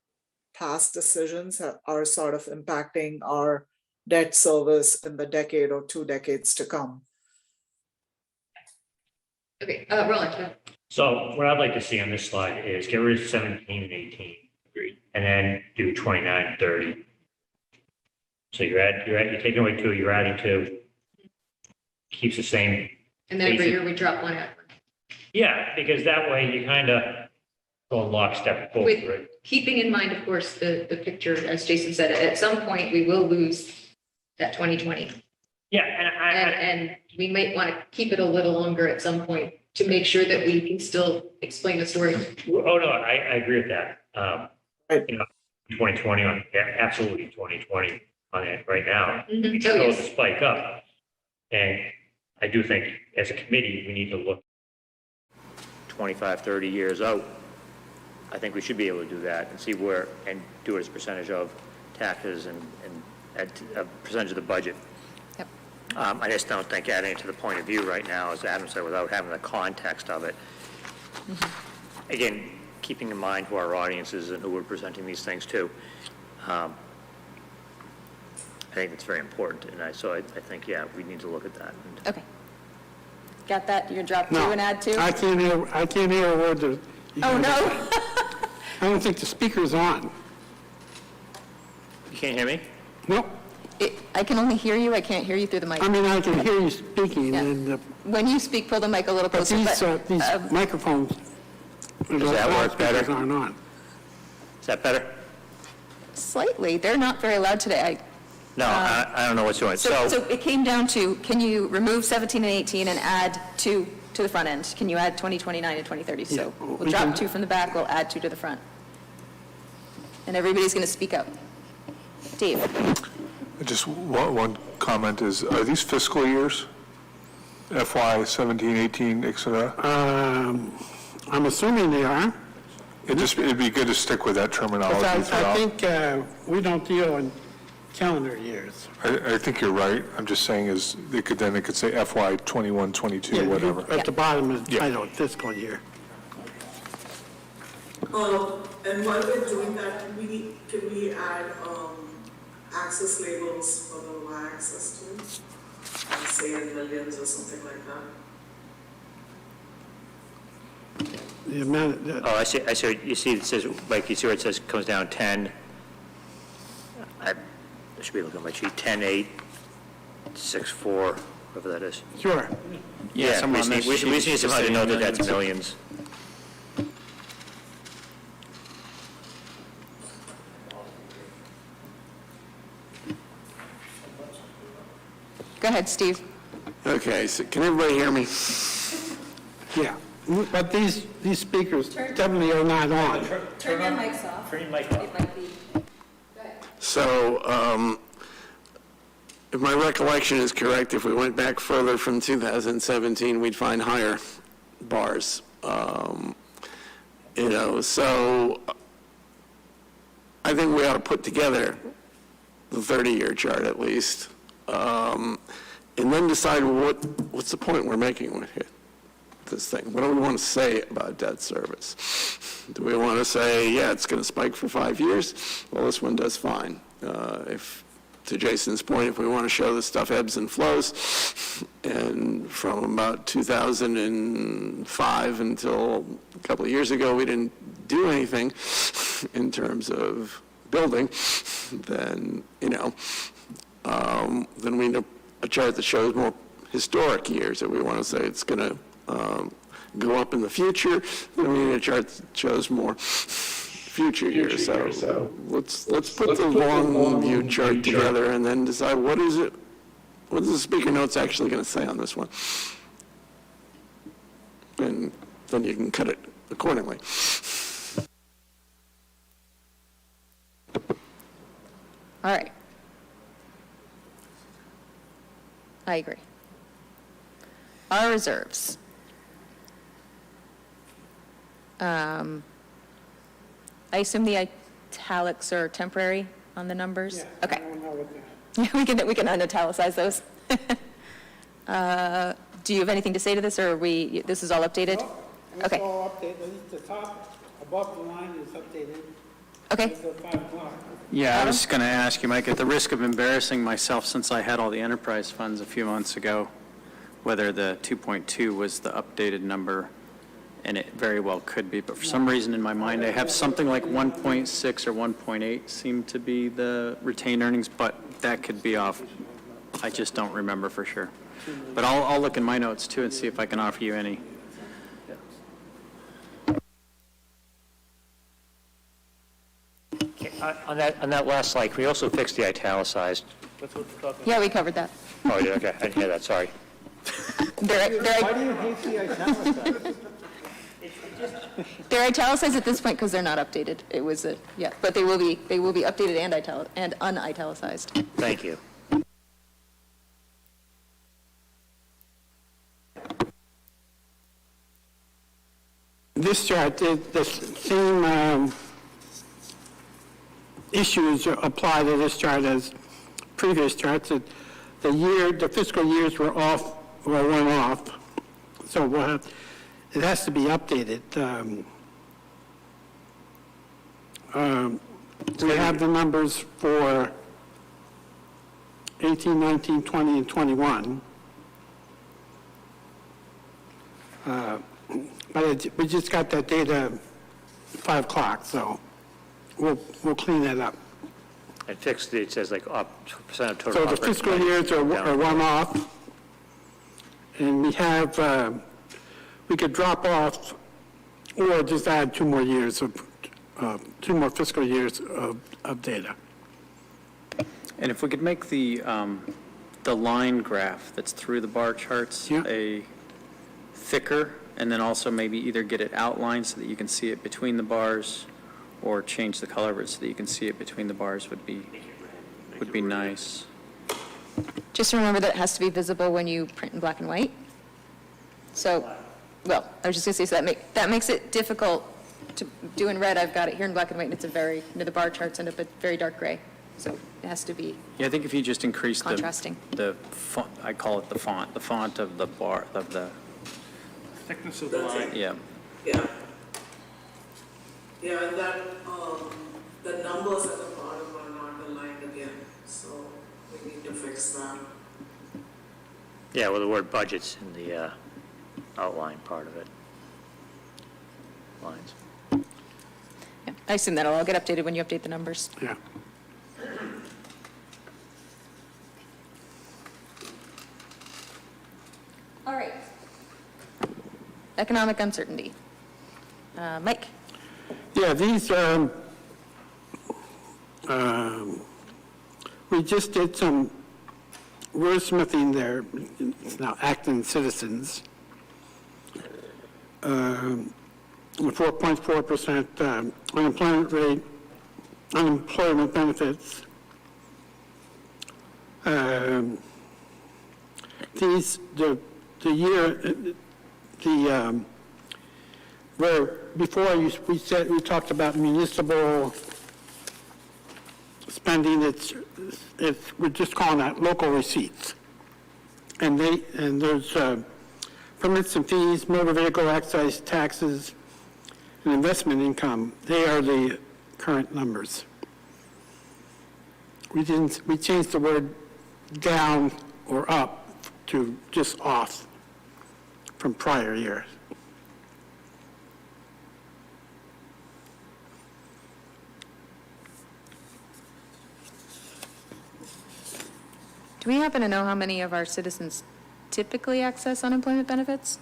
past decisions are sort of impacting our debt service in the decade or 2 decades to come. Okay, Roland, So what I'd like to see on this slide is get rid of 17 and 18. Agreed. And then do 29 and 30. So you're taking away 2, you're adding 2. Keeps the same. and then every year we drop one out. Yeah, because that way you kind of go lockstep forward, With right? keeping in mind, of course, the picture, as Jason said, at some point, we will lose that 2020. Yeah, and And we might want to keep it a little longer at some point to make sure that we can still explain the story. oh no, I agree with that. Right. 2020 on, yeah, absolutely 2020 on it right now. Mhm. It Oh, shows yes. the spike up. And I do think as a committee, we need to look 25, 30 years out. I think we should be able to do that and see where, and do it as a percentage of taxes and a percentage of the budget. Yep. I just don't think adding it to the point of view right now, as Adam said, without having the context of it. Again, keeping in mind who our audience is and who we're presenting these things to. I think it's very important, and I think, yeah, we need to look at that. And Okay. Got that? You're gonna drop 2 No, and add 2? I can't hear a word that. Oh, no. I don't think the speaker's on. You can't hear me? Nope. I can only hear you, I can't hear you through the mic. I mean, I can hear you speaking, Yeah. and, When you speak, pull the mic a little but closer. these microphones. Does that work better? loudspeakers aren't on. Is that better? Slightly, they're not very loud today. No, I don't know what's going on. So it came down to, can you remove 17 and 18 and add 2 to the front end? Can you add 2029 and 2030? So Yeah, we'll we drop can- 2 from the back, we'll add 2 to the front. And everybody's going to speak up. Dave? Just one comment is, are these fiscal years? FY 17, 18, et cetera? I'm assuming they are. It'd be good to stick with that terminology But I throughout. think we don't deal in calendar years. I think you're right. I'm just saying is, it could say FY 21, 22, Yeah, whatever. At the bottom is Yeah. titled fiscal year. And while we're doing that, can we add access labels for the y-axis too? Say in millions or something like that? The amount, Oh, I see, you see, it says, like, you see where it says, comes down 10, I should be looking at my sheet, 10, 8, 6, 4, whatever that is. sure. Yeah, we on this just sheet need is just somebody to know that saying that's millions. Go ahead, Steve. Okay, so can everybody hear me? Yeah, but these speakers definitely are not on. Turn your mics off. Turn your mic off. It might be. So, if my recollection is correct, if we went back further from 2017, we'd find higher bars. So I think we ought to put together the 30-year chart at least, and then decide what's the point we're making with this thing. What do we want to say about debt service? Do we want to say, yeah, it's going to spike for 5 years? Well, this one does fine. If, to Jason's point, if we want to show this stuff ebbs and flows, and from about 2005 until a couple of years ago, we didn't do anything in terms of building, then, then we need a chart that shows more historic years. If we want to say it's going to go up in the future, then we need a chart that shows more future years. So let's put the long view chart together and then decide what is the speaker notes actually going to say on this one. And then you can cut it accordingly. All right. I agree. Our reserves. I assume the italics are temporary on the numbers? Okay. We can unitalicize those. Do you have anything to say to this, or this is all updated? It's Okay. all updated, at least the top above the line is updated. Okay, Yeah, I was going to ask you, Mike, at the risk of embarrassing myself, since I had all the enterprise funds a few months ago, whether the 2.2 was the updated number, and it very well could be, but for some reason in my mind, I have something like 1.6 or 1.8 seem to be the retained earnings, but that could be off. I just don't remember for sure. But I'll look in my notes too and see if I can offer you any. On that last slide, can we also fix the italicized? yeah, we covered that. Oh, yeah, okay, I didn't hear that, sorry. They're italicized at this point because they're not updated. It was a, yeah, but they will be updated and unitalicized. Thank you. This chart, the same issues apply to this chart as previous charts. The fiscal years were one off, so it has to be updated. We have the numbers for 18, 19, 20, and 21. But we just got that data 5 o'clock, so we'll clean that up. And fixed, it says like percent of total. So the fiscal years are one off, and we have, we could drop off or just add 2 more years of, 2 more fiscal years of data. And if we could make the line graph that's through the bar charts Yeah. a thicker, and then also maybe either get it outlined so that you can see it between the bars, or change the color of it so that you can see it between the bars would be nice. Just remember that it has to be visible when you print in black and white. So, well, I was just going to say, so that makes it difficult to do in red. I've got it here in black and white, and it's a very, the bar charts end up a very dark gray. So it has to be Yeah, I think if you just increase contrasting. the font, I call it the font of the bar, of the, Thickness of the line. yeah. Yeah. Yeah, and that, the numbers at the bottom are not aligned again, so we need to fix that. Yeah, well, the word budget's in the outline part of it. Lines. Yeah, I assume that'll all get updated when you update the numbers. Yeah. All right. Economic uncertainty. Mike? Yeah, these, we just did some wordsmithing there. It's now Acton citizens. 4.4% unemployment rate, unemployment benefits. Where before we talked about municipal spending, we're just calling that local receipts. And there's permits and fees, motor vehicle excise taxes, and investment income. They are the current numbers. We changed the word down or up to just off from prior years. Do we happen to know how many of our citizens typically access unemployment benefits?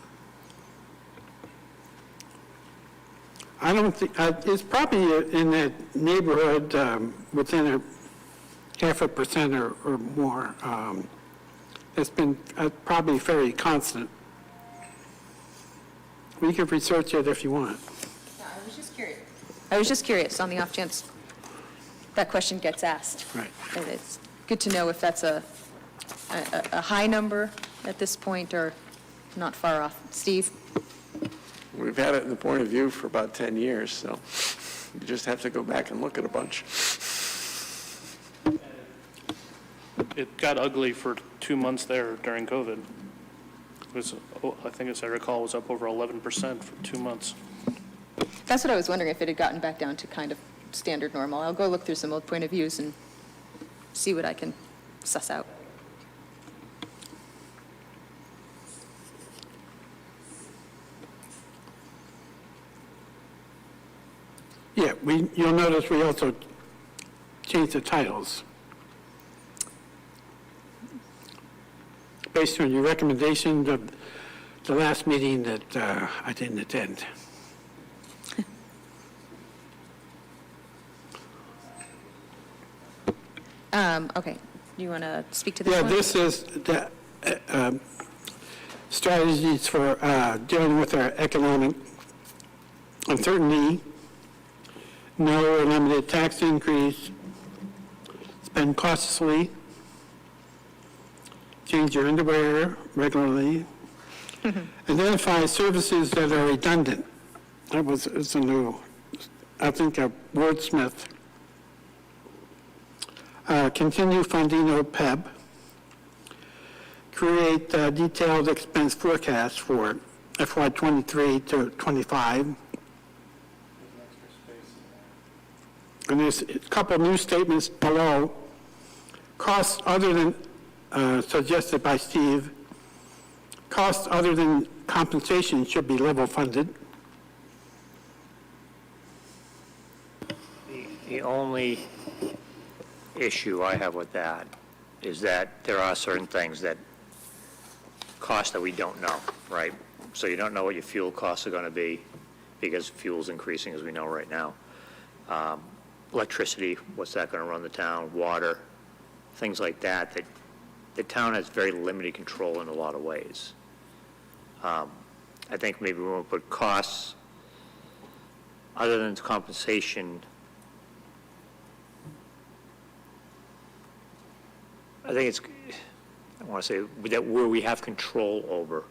I don't think, it's probably in that neighborhood within 0.5% or more. It's been probably fairly constant. We could research it if you want. No, I was just curious on the off chance that question gets asked. Right. And it's good to know if that's a high number at this point or not far off. Steve? We've had it in the point of view for about 10 years, so you just have to go back and look at a bunch. It got ugly for 2 months there during COVID. It was, I think as I recall, was up over 11% for 2 months. That's what I was wondering, if it had gotten back down to kind of standard normal. I'll go look through some old point of views and see what I can suss out. Yeah, you'll notice we also changed the titles. Based on your recommendation of the last meeting that I didn't attend. Okay, do you want to speak to this Yeah, one? this is the strategies for dealing with our economic uncertainty, no or limited tax increase, spend cautiously, change your underwear regularly, identify services that are redundant. It's a new, I think, a wordsmith. Continue funding OPEB, create detailed expense forecasts for FY23 to 25. And there's a couple new statements below. Costs other than suggested by Steve, costs other than compensation should be level funded. The only issue I have with that is that there are certain things that cost that we don't know, right? So you don't know what your fuel costs are going to be because fuel's increasing, as we know right now. Electricity, what's that going to run the town? Water, things like that, that the town has very limited control in a lot of ways. I think maybe we won't put costs other than compensation. I think it's, I want to say that where we have control over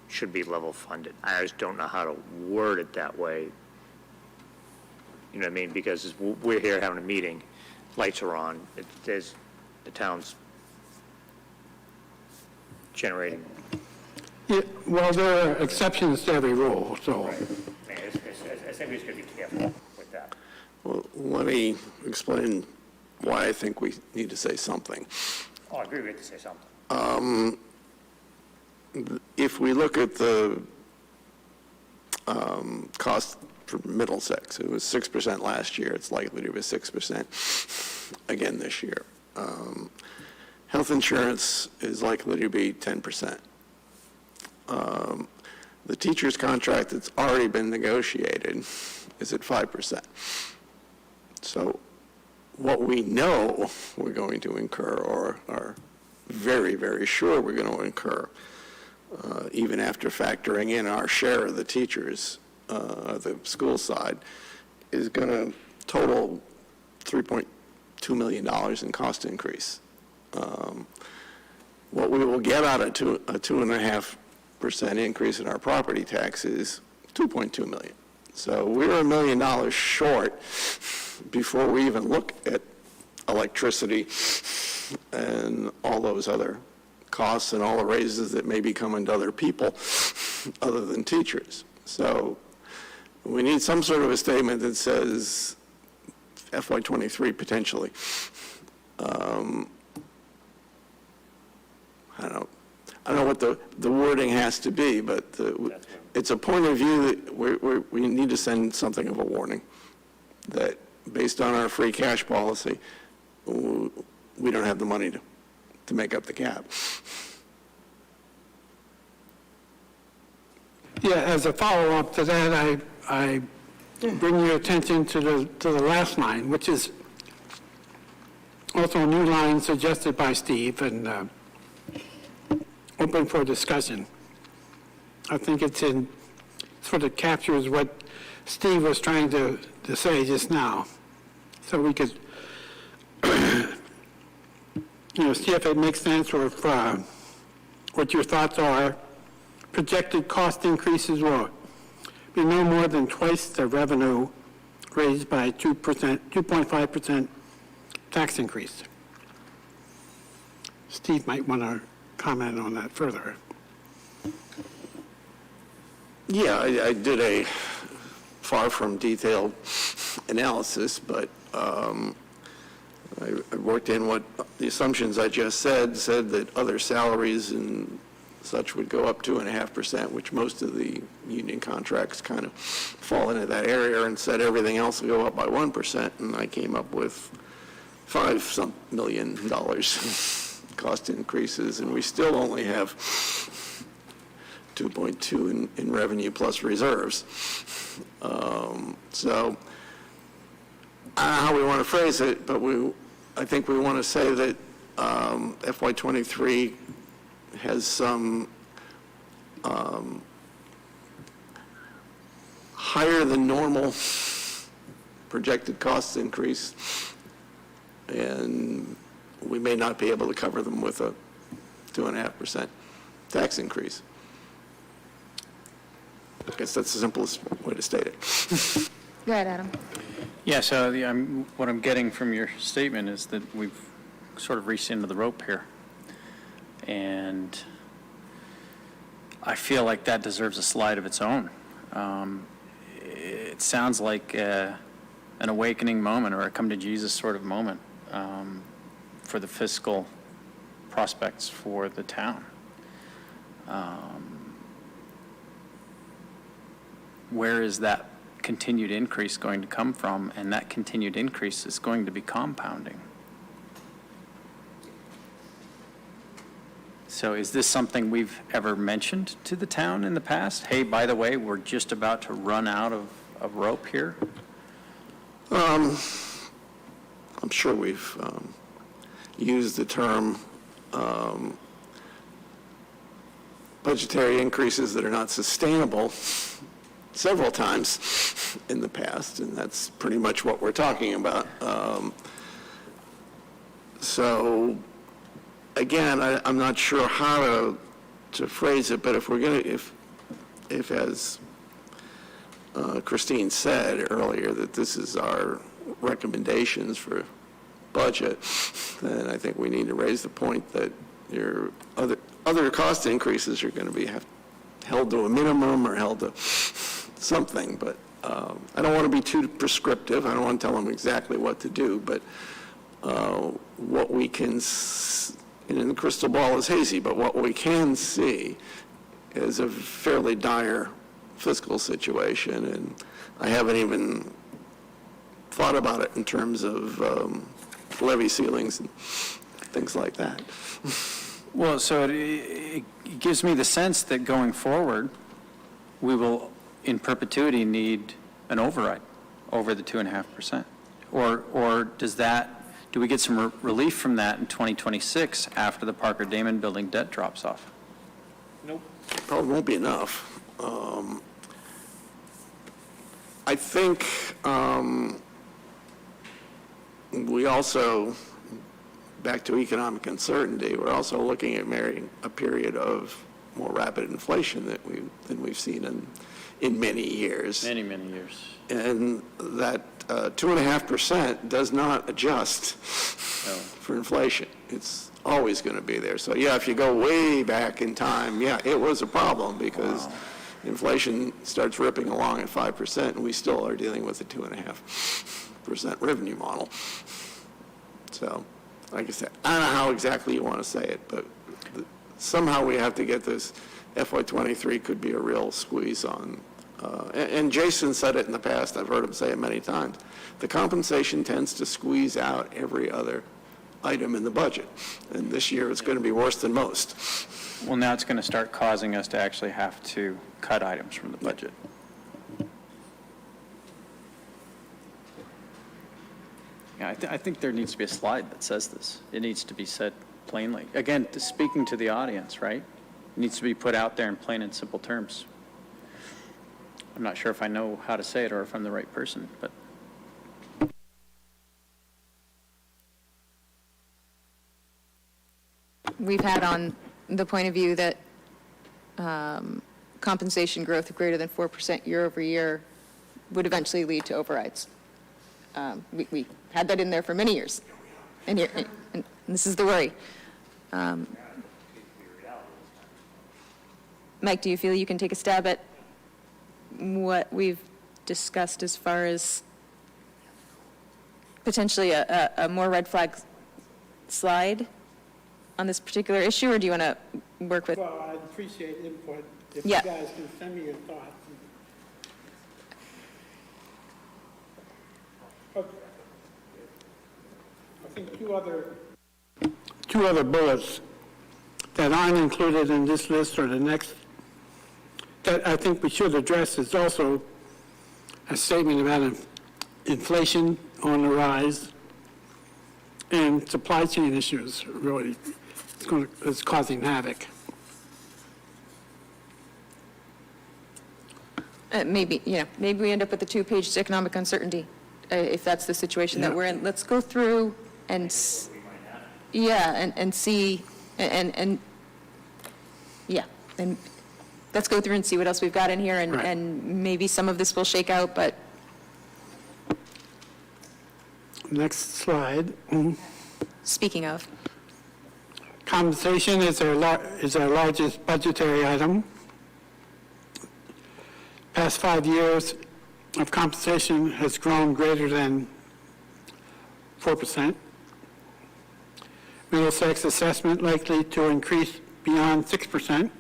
should be level funded. I just don't know how to word it that way. You know what I mean? Because we're here having a meeting, lights are on, there's, the town's generating. Yeah, well, there are exceptions to every rule, so. I think we just got to be careful with that. Well, let me explain why I think we need to say something. Oh, I agree, we have to say something. If we look at the cost for Middlesex, it was 6% last year. It's likely to be 6% again this year. Health insurance is likely to be 10%. The teacher's contract that's already been negotiated is at 5%. So what we know we're going to incur, or are very, very sure we're going to incur, even after factoring in our share of the teachers, the school side, is going to total $3.2 million in cost increase. What we will get out of a 2.5% increase in our property tax is $2.2 million. So we're $1 million short before we even look at electricity and all those other costs and all the raises that may be coming to other people other than teachers. So we need some sort of a statement that says FY23 potentially. I don't know what the wording has to be, but it's a point of view that we need to send something of a warning that based on our free cash policy, we don't have the money to make up the gap. Yeah, as a follow-up to that, I bring your attention to the last line, which is also a new line suggested by Steve and open for discussion. I think it's sort of captures what Steve was trying to say just now. So we could, see if it makes sense or if what your thoughts are. Projected cost increases will be no more than twice the revenue raised by 2.5% tax increase. Steve might want to comment on that further. Yeah, I did a far from detailed analysis, but I worked in what the assumptions I just said that other salaries and such would go up 2.5%, which most of the union contracts kind of fall into that area, and said everything else will go up by 1%, and I came up with $5 million cost increases, and we still only have 2.2 in revenue plus reserves. So I don't know how we want to phrase it, but I think we want to say that FY23 has some higher than normal projected cost increase, and we may not be able to cover them with a 2.5% tax increase. I guess that's the simplest way to state it. Go ahead, Adam. Yeah, so what I'm getting from your statement is that we've sort of reached into the rope here. And I feel like that deserves a slide of its own. It sounds like an awakening moment or a come to Jesus sort of moment for the fiscal prospects for the town. Where is that continued increase going to come from? And that continued increase is going to be compounding. So is this something we've ever mentioned to the town in the past? Hey, by the way, we're just about to run out of rope here? I'm sure we've used the term budgetary increases that are not sustainable several times in the past, and that's pretty much what we're talking about. So again, I'm not sure how to phrase it, but if we're going to, if as Christine said earlier, that this is our recommendations for budget, then I think we need to raise the point that your other cost increases are going to be held to a minimum or held to something, but I don't want to be too prescriptive. I don't want to tell them exactly what to do, but what we can, and the crystal ball is hazy, but what we can see is a fairly dire fiscal situation, and I haven't even thought about it in terms of levy ceilings and things like that. Well, so it gives me the sense that going forward, we will in perpetuity need an override over the 2.5%. Or do we get some relief from that in 2026 after the Parker Damon building debt drops off? Nope. Probably won't be enough. I think we also, back to economic uncertainty, we're also looking at a period of more rapid inflation than we've seen in many years. Many years. And that 2.5% does not adjust for inflation. It's always going to be there. So yeah, if you go way back in time, yeah, it was a problem because inflation starts ripping along at 5%, and we still are dealing with a 2.5% revenue model. So, like I said, I don't know how exactly you want to say it, but somehow we have to get this. FY23 could be a real squeeze on, and Jason said it in the past, I've heard him say it many times, the compensation tends to squeeze out every other item in the budget, and this year it's going to be worse than most. Well, now it's going to start causing us to actually have to cut items from the budget. Yeah, I think there needs to be a slide that says this. It needs to be said plainly. Again, speaking to the audience, right? It needs to be put out there in plain and simple terms. I'm not sure if I know how to say it or if I'm the right person, but. We've had on the point of view that compensation growth of greater than 4% year over year would eventually lead to overrides. We had that in there for many years, and this is the worry. Mike, do you feel you can take a stab at what we've discussed as far as potentially a more red flag slide on this particular issue, or do you want to work with? Well, I'd appreciate input if Yeah. you guys can send me your thoughts. Okay. I think two other bullets that aren't included in this list or the next that I think we should address is also a statement about inflation on the rise and supply chain issues. Really, it's causing havoc. Maybe we end up with a 2-page economic uncertainty, if that's the situation that Yeah. we're in. Let's go through and, and see, and let's go through and see what else we've got in here, Right. and maybe some of this will shake out, but Next slide. speaking of, Compensation is our largest budgetary item. Past 5 years of compensation has grown greater than 4%. Middlesex assessment likely to increase beyond 6%.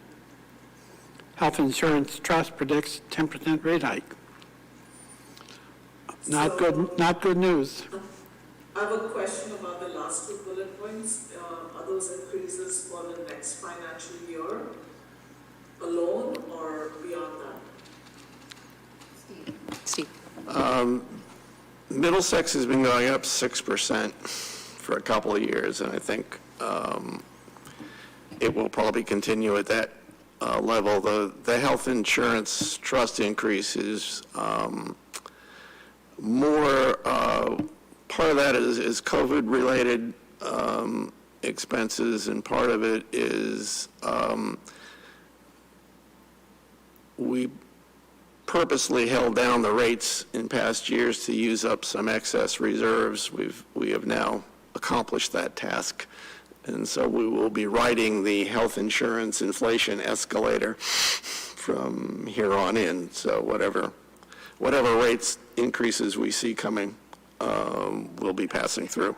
Health Insurance Trust predicts 10% rate hike. Not good news. I have a question about the last 2 bullet points. Are those increases for the next financial year alone or beyond that? Steve. Middlesex has been going up 6% for a couple of years, and I think it will probably continue at that level. The health insurance trust increase is more, part of that is COVID-related expenses, and part of it is we purposely held down the rates in past years to use up some excess reserves. We have now accomplished that task, and so we will be riding the health insurance inflation escalator from here on in. So whatever rates increases we see coming, we'll be passing through.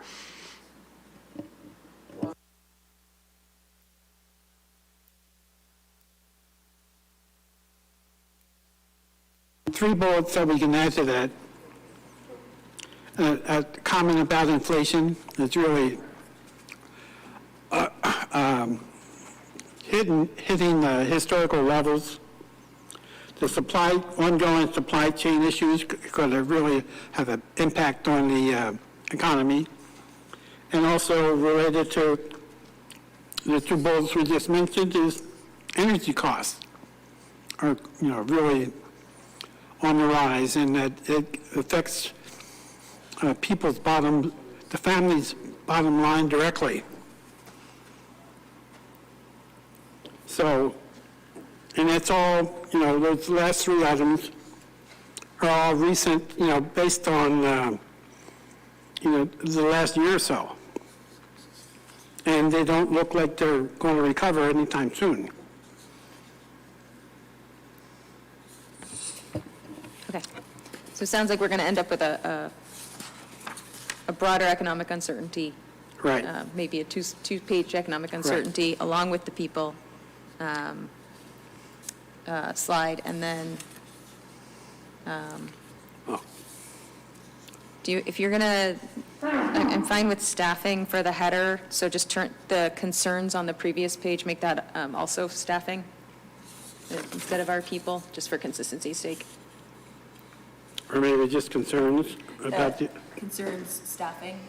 Three bullets that we can add to that. A comment about inflation is really hitting historical levels. The ongoing supply chain issues going to really have an impact on the economy. And also related to the 2 bullets we just mentioned is energy costs are, really on the rise, and that it affects the family's bottom line directly. So, and it's all, those last 3 items are all recent, based on, the last year or so. And they don't look like they're going to recover anytime soon. Okay. So it sounds like we're going to end up with a broader economic uncertainty. Right. Maybe a 2-page economic uncertainty along with the people slide, and then if you're going to, I'm fine with staffing for the header, so just turn the concerns on the previous page, make that also staffing instead of our people, just for consistency's sake. Or maybe just concerns about the... Concerns staffing.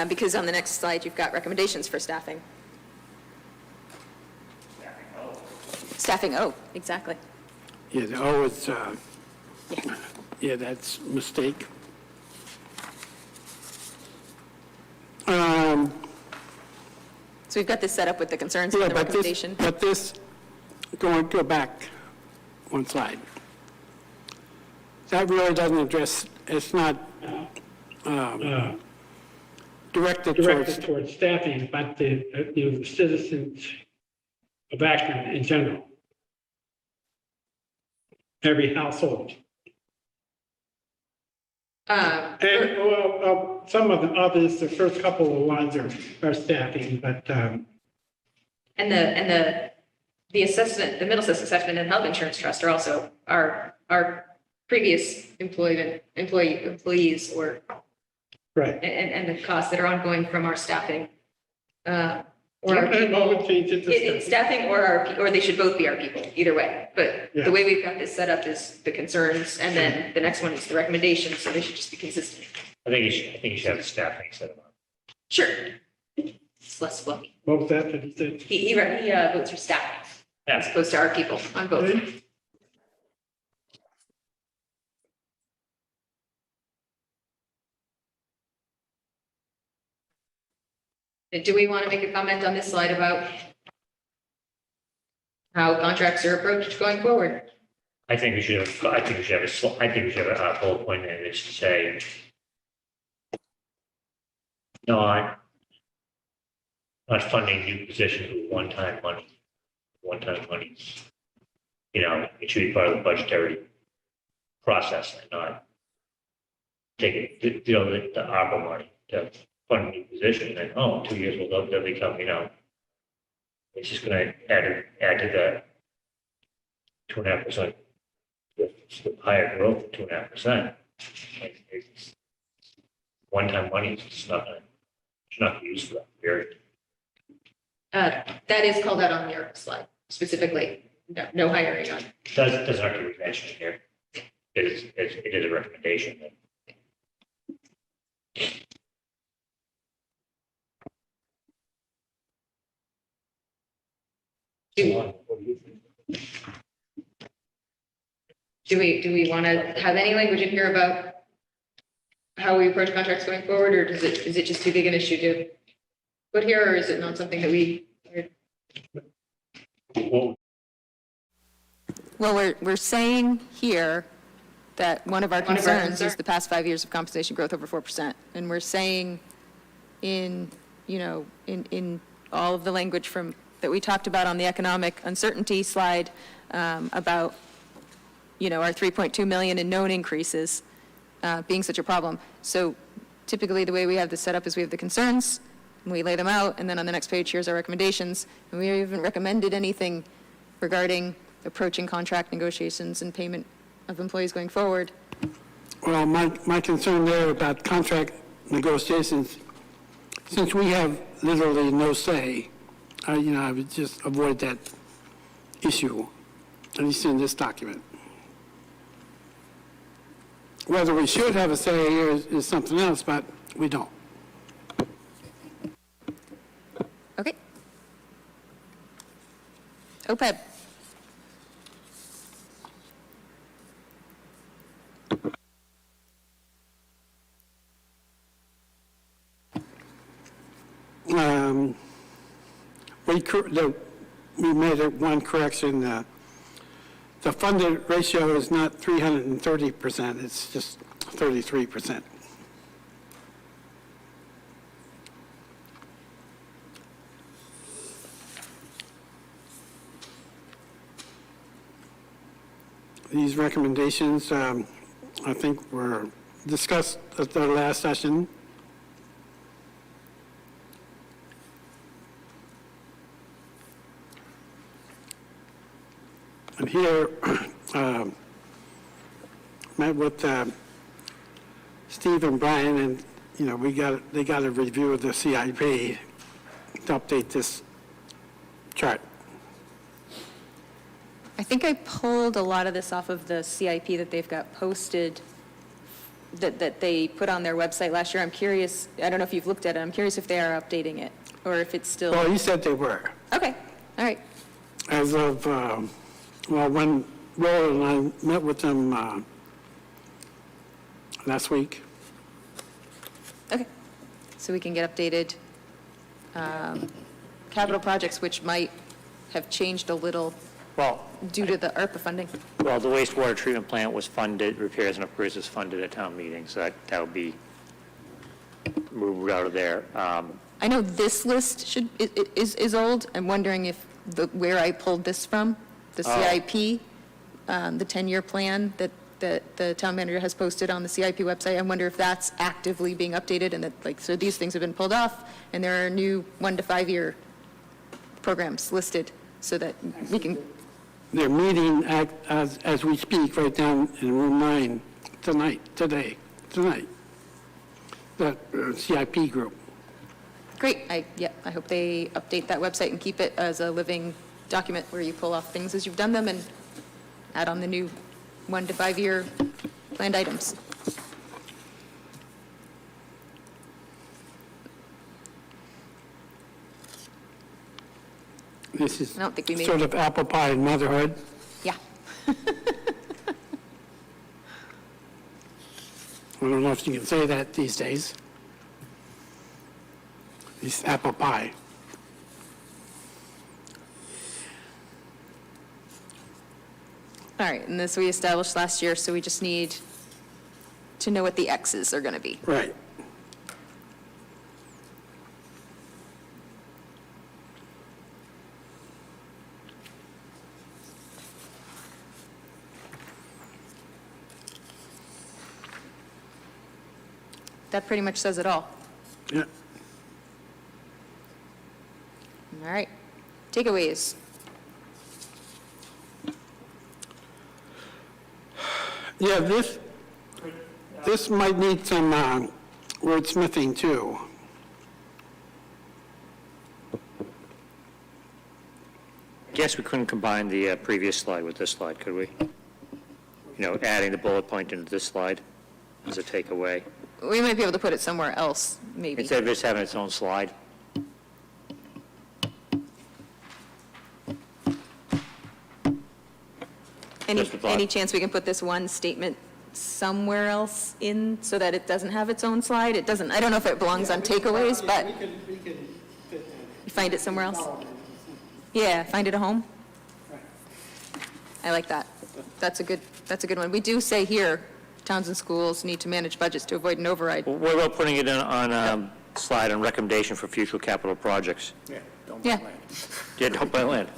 Because on the next slide, you've got recommendations for staffing. Staffing, exactly. Yeah, the O is, Yeah. yeah, that's a mistake. So we've got this set up with the concerns and Yeah, the but recommendation. go back one slide. That really doesn't address, it's not directed towards staffing, but the citizens of Acton in general. Every household. And, well, some of the others, the first couple of lines are staffing, but, And the assessment, the Middlesex Assessment and Health Insurance Trust are also our previous employees or, right. and the costs that are ongoing from our staffing. Or our And all people. the changes to It's staffing or they should both be our people, either way. But Yeah. the way we've got this set up is the concerns, and then the next one is the recommendations, so they should just be consistent. I think you should have staffing set up. Sure. It's less fluffy. What was that you said? He votes for staffing as opposed to our people on both. Do we want to make a comment on this slide about how contracts are approached going forward? I think we should have, a bullet point in it to say, not funding new positions with one-time money. You know, it should be part of the budgetary process and not take it, the ARPA money to fund a new position and, 2 years they'll become, it's just gonna add to the 2.5%, the higher growth of 2.5%. One-time money is just not gonna be used for that period. That is called out on your slide specifically. No hiring on. Doesn't have to be mentioned here. It is a recommendation. Do we want to have any language in here about how we approach contracts going forward, or is it just too big an issue to put here, or is it not something that we? Well, we're saying here that one of our concerns is the past 5 years of compensation growth over 4%. And we're saying in all of the language that we talked about on the economic uncertainty slide about, our 3.2 million in known increases being such a problem. So typically the way we have this set up is we have the concerns, and we lay them out, and then on the next page, here's our recommendations. And we haven't recommended anything regarding approaching contract negotiations and payment of employees going forward. Well, my concern there about contract negotiations, since we have literally no say, I would just avoid that issue, at least in this document. Whether we should have a say here is something else, but we don't. Okay. OPEB. We made one correction. The funded ratio is not 330%, it's just 33%. These recommendations, I think, were discussed at the last session. And here, met with Steve and Brian, and they got a review of the CIP to update this chart. I think I pulled a lot of this off of the CIP that they've got posted, that they put on their website last year. I'm curious, I don't know if you've looked at it, I'm curious if they are updating it, or if it's still... Well, he said they were. Okay, all right. As of, when Roland and I met with them last week. Okay, so we can get updated capital projects, which might have changed a little Well, due to the ARPA funding. Well, the wastewater treatment plant was funded, repairs and upgrades was funded at town meeting, so that would be moved out of there. I know this list is old. I'm wondering if where I pulled this from, the CIP, the 10-year plan that that the town manager has posted on the CIP website. I wonder if that's actively being updated and that, like, so these things have been pulled off and there are new 1 to 5 year programs listed so that we can, They're meeting as we speak right down in room 9 tonight. The CIP group. great. I hope they update that website and keep it as a living document where you pull off things as you've done them and add on the new 1 to 5 year planned items. This is I don't think we made- sort of apple pie and motherhood. Yeah. I don't know if you can say that these days. It's apple pie. All right, and this we established last year, so we just need to know what the X's are going to be. Right. That pretty much says it all. Yeah. All right, takeaways. Yeah, this might need some wordsmithing too. I guess we couldn't combine the previous slide with this slide, could we? Adding the bullet point into this slide as a takeaway, We might be able to put it somewhere else, maybe. instead of just having its own slide. Just a thought. Any chance we can put this one statement somewhere else in so that it doesn't have its own slide? It doesn't, I don't know if it belongs on takeaways, but you find it somewhere else? Yeah, find it a home? I like that. That's a good one. We do say here, towns and schools need to manage budgets to avoid an override. Well, what about putting it in on a slide on recommendation for future capital projects? Yeah, don't Yeah. buy land. Yeah, don't buy land.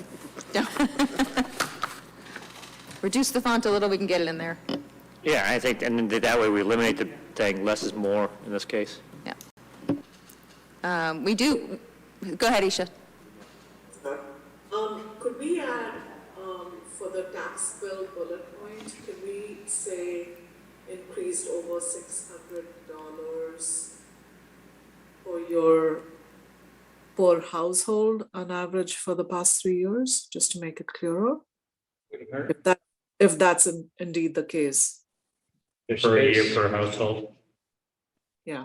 Reduce the font a little, we can get it in there. Yeah, I think, and then that way we eliminate the thing, less is more in this case. Yeah. We do, go ahead, Isha. Could we add, for the tax bill bullet point, can we say increased over $600 for your per household on average for the past 3 years, just to make it clearer? If that's indeed the case, Per year per household. yeah,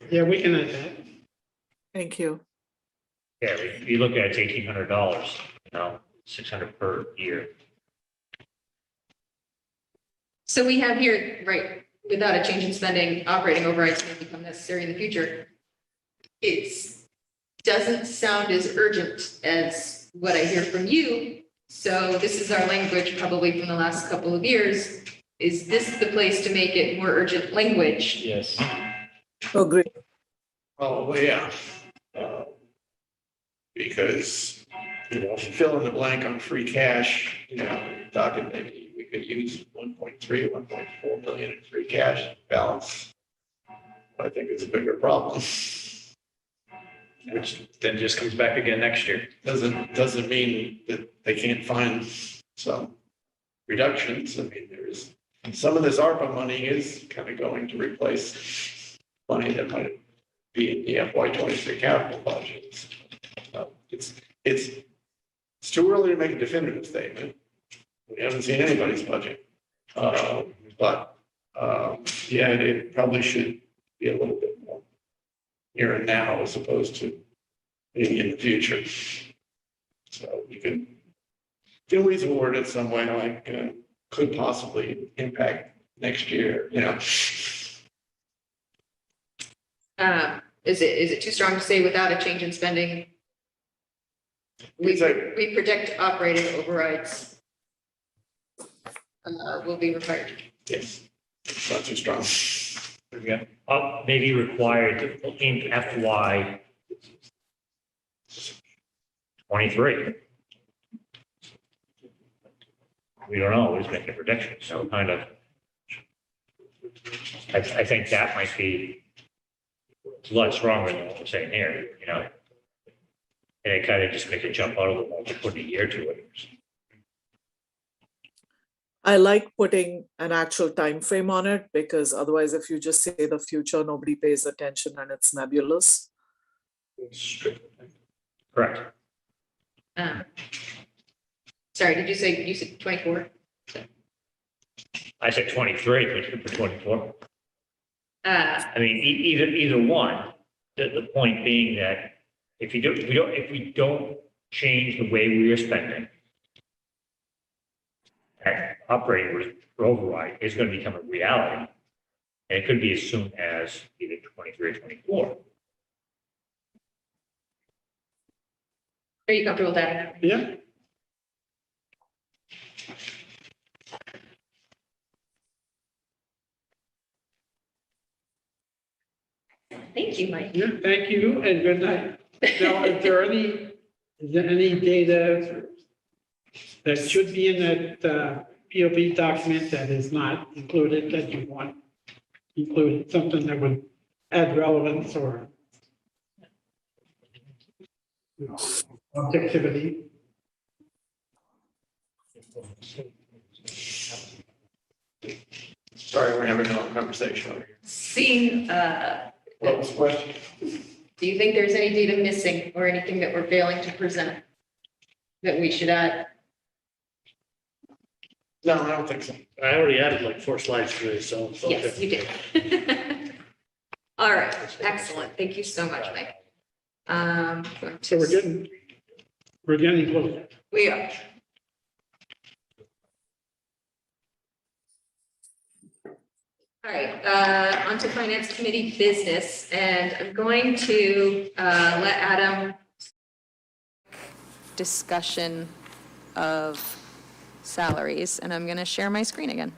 Yeah, we can add that. thank you. Yeah, if you look at it, it's $1,800, $600 per year. So we have here, right, without a change in spending, operating overrides may become necessary in the future. It doesn't sound as urgent as what I hear from you. So this is our language probably from the last couple of years. Is this the place to make it more urgent language? Yes. Agree. Oh, yeah. Because, fill in the blank on free cash, talking maybe we could use 1.3, 1.4 million in free cash balance. I think it's a bigger problem. Which then just comes back again next year. Doesn't mean that they can't find some reductions. I mean, some of this ARPA money is kind of going to replace money that might be in the FY23 capital budgets. It's too early to make a definitive statement. We haven't seen anybody's budget. But yeah, it probably should be a little bit more here and now as opposed to maybe in the future. So you can always word it some way like could possibly impact next year, Is it too strong to say without a change in spending? We predict operating overrides will be required. Yes, it's not too strong. Yeah, maybe required in FY 23. We don't always make a prediction, so kind of, I think that might be a lot stronger than what we're saying here, you know? And it kind of just make it jump out of the wall to put a year to it. I like putting an actual time frame on it, because otherwise if you just say the future, nobody pays attention and it's nebulous. Correct. Sorry, did you said 24? I said 23, but for 24. Uh, I mean, either one, the point being that if we don't change the way we are spending, that operating override is going to become a reality. And it could be as soon as either 23 or 24. Are you comfortable with that? Yeah. Thank you, Mike. Yeah, thank you and good night. Now, is there any data that should be in that POP document that is not included, that you want included, something that would add relevance or, you know, objectivity? Sorry, we're having a conversation over here. Seeing, What was the question? do you think there's any data missing or anything that we're failing to present that we should add? No, I don't think so. I already added like 4 slides to this, so. it's okay. Yes, you did. All right, excellent. Thank you so much, Mike. So we're getting close. We are. All right, on to Finance Committee business, and I'm going to let Adam. Discussion of salaries, and I'm going to share my screen again.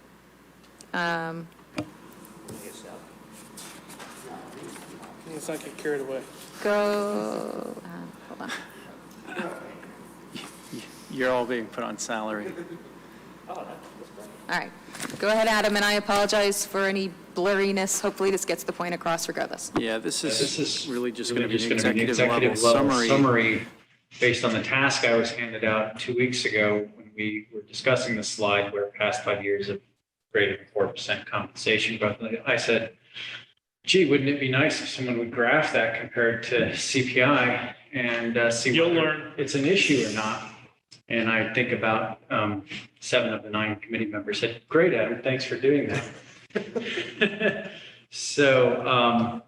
Let's not get carried away. Hold on. You're all being put on salary. All right, go ahead, Adam, and I apologize for any blurriness. Hopefully this gets the point across regardless. Yeah, this is really just going to be an just gonna be executive level summary. Based on the task I was handed out 2 weeks ago when we were discussing the slide where past 5 years of greater than 4% compensation growth. I said, gee, wouldn't it be nice if someone would graph that compared to CPI and see You'll whether learn. it's an issue or not? And I think about 7 of the 9 committee members said, great, Adam, thanks for doing that. So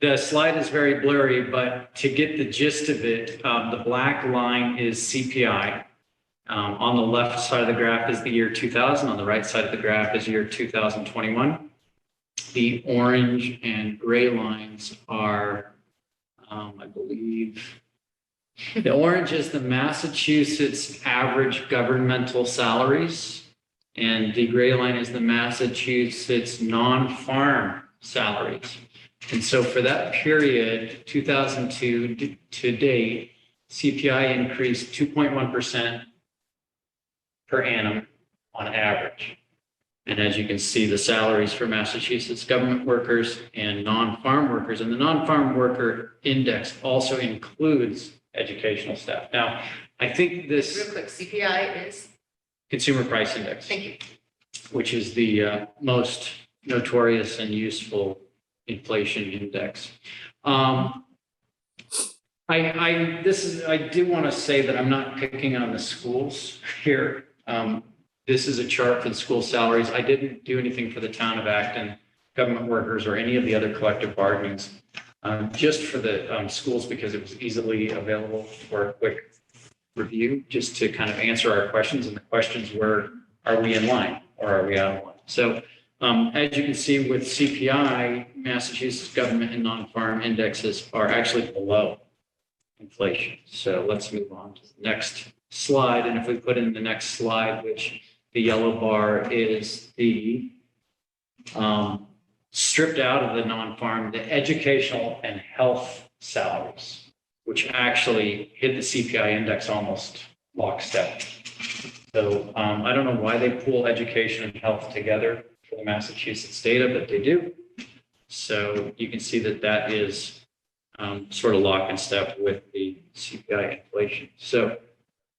the slide is very blurry, but to get the gist of it, the black line is CPI. On the left side of the graph is the year 2000. On the right side of the graph is year 2021. The orange and gray lines are, I believe, the orange is the Massachusetts average governmental salaries, and the gray line is the Massachusetts non-farm salaries. And so for that period, 2002 to date, CPI increased 2.1% per annum on average. And as you can see, the salaries for Massachusetts government workers and non-farm workers, and the non-farm worker index also includes educational staff. Now, I think this Real quick, CPI is, consumer price index, thank you. which is the most notorious and useful inflation index. I do want to say that I'm not picking on the schools here. This is a chart for the school salaries. I didn't do anything for the town of Acton, government workers, or any of the other collective bargainings, just for the schools, because it was easily available for a quick review, just to kind of answer our questions. And the questions were, are we in line or are we out of line? So as you can see with CPI, Massachusetts government and non-farm indexes are actually below inflation. So let's move on to the next slide. And if we put in the next slide, which the yellow bar is the stripped out of the non-farm, the educational and health salaries, which actually hit the CPI index almost lockstep. So So I don't know why they pool education and health together for the Massachusetts data, but they do. So you can see that that is sort of lock in step with the CPI inflation. So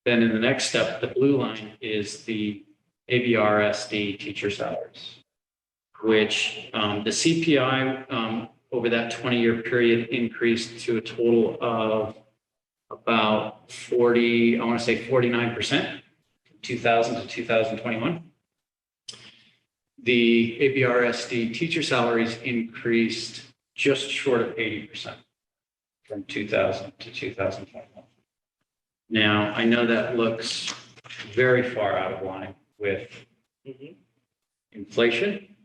then in the next step, the blue line is the ABRSD teacher salaries, which the CPI over that 20-year period increased to a total of about 40, I want to say 49%, 2000 to 2021. The ABRSD teacher salaries increased just short of 80% from 2000 to 2021. Now, I know that looks very far out of line with inflation,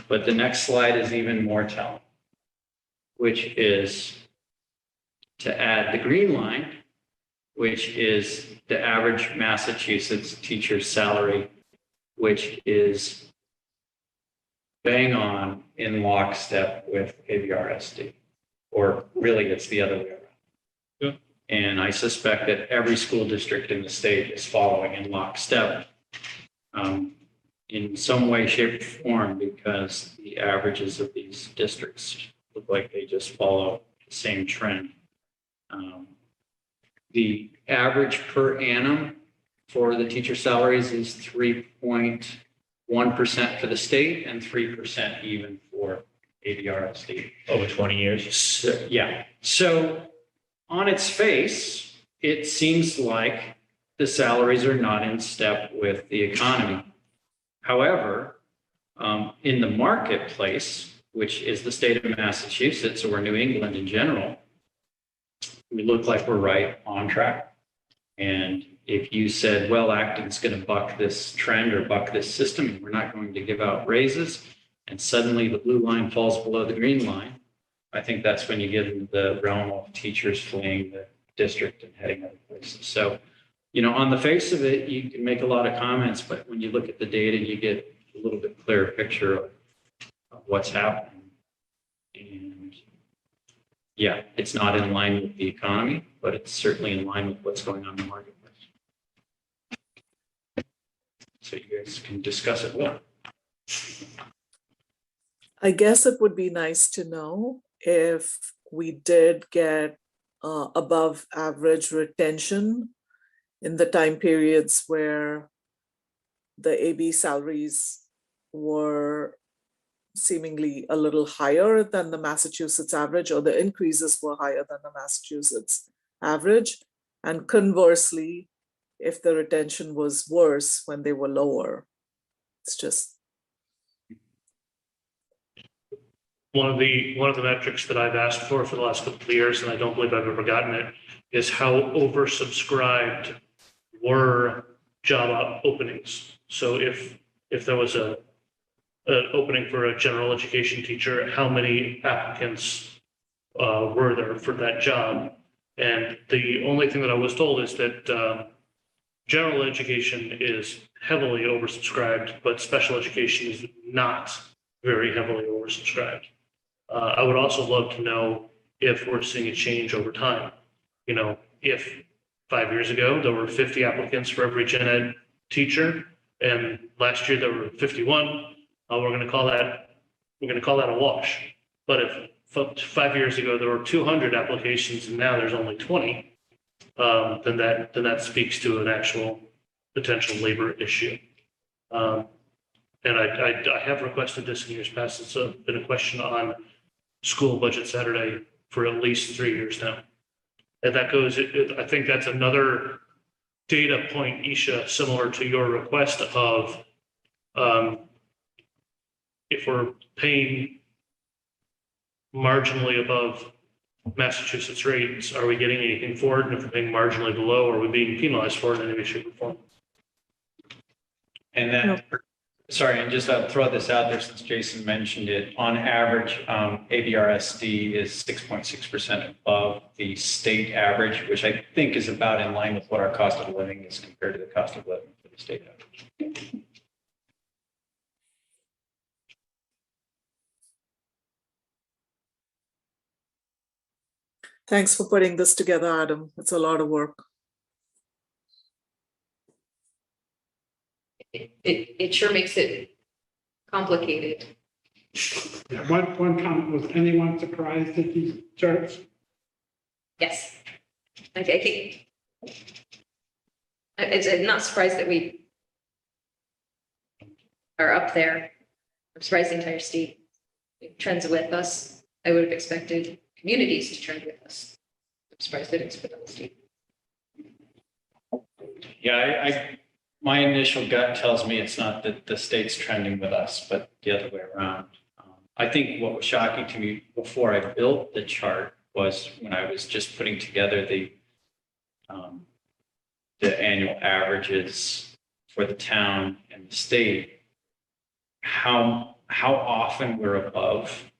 but the next slide is even more telling, which is to add the green line, which is the average Massachusetts teacher's salary, which is bang on in lockstep with ABRSD, or really it's the other way around. Yeah. And I suspect that every school district in the state is following in lockstep in some way, shape, or form, because the averages of these districts look like they just follow the same trend. The average per annum for the teacher salaries is 3.1% for the state and 3% even for ABRSD. Over 20 years. So, yeah. So on its face, it seems like the salaries are not in step with the economy. However, in the marketplace, which is the state of Massachusetts or New England in general, we look like we're right on track. And if you said, well, Acton's going to buck this trend or buck this system, and we're not going to give out raises, and suddenly the blue line falls below the green line, I think that's when you get into the realm of teachers fleeing the district and heading other places. So, you know, on the face of it, you can make a lot of comments, but when you look at the data, you get a little bit clearer picture of what's happening. And yeah, it's not in line with the economy, but it's certainly in line with what's going on in the marketplace. So you guys can discuss it well. I guess it would be nice to know if we did get above average retention in the time periods where the AB salaries were seemingly a little higher than the Massachusetts average, or the increases were higher than the Massachusetts average. And conversely, if the retention was worse when they were lower. It's just. One of the metrics that I've asked for the last couple of years, and I don't believe I've ever gotten it, is how oversubscribed were job openings. So if there was an opening for a general education teacher, how many applicants were there for that job? And the only thing that I was told is that general education is heavily oversubscribed, but special education is not very heavily oversubscribed. I would also love to know if we're seeing a change over time. You know, if 5 years ago there were 50 applicants for every gen ed teacher, and last year there were 51, we're going to call that a wash. But if 5 years ago there were 200 applications and now there's only 20, then that speaks to an actual potential labor issue. And I have requested this in years past. It's been a question on School Budget Saturday for at least 3 years now. And that goes, I think that's another data point, Isha, similar to your request of if we're paying marginally above Massachusetts rates, are we getting anything for it? And if we're paying marginally below, are we being penalized for it in any shape or form? And then, sorry, and just I'll throw this out there since Jason mentioned it. On average, ABRSD is 6.6% above the state average, which I think is about in line with what our cost of living is compared to the cost of living for the state average. Thanks for putting this together, Adam. It's a lot of work. it sure makes it complicated. Yeah, one comment, was anyone surprised at these charts? Yes. I think, I'm not surprised that we are up there. I'm surprised the entire state trends with us. I would have expected communities to trend with us. I'm surprised that it's with the state. Yeah, my initial gut tells me it's not that the state's trending with us, but the other way around. I think what was shocking to me before I built the chart was when I was just putting together the annual averages for the town and the state, how often we're above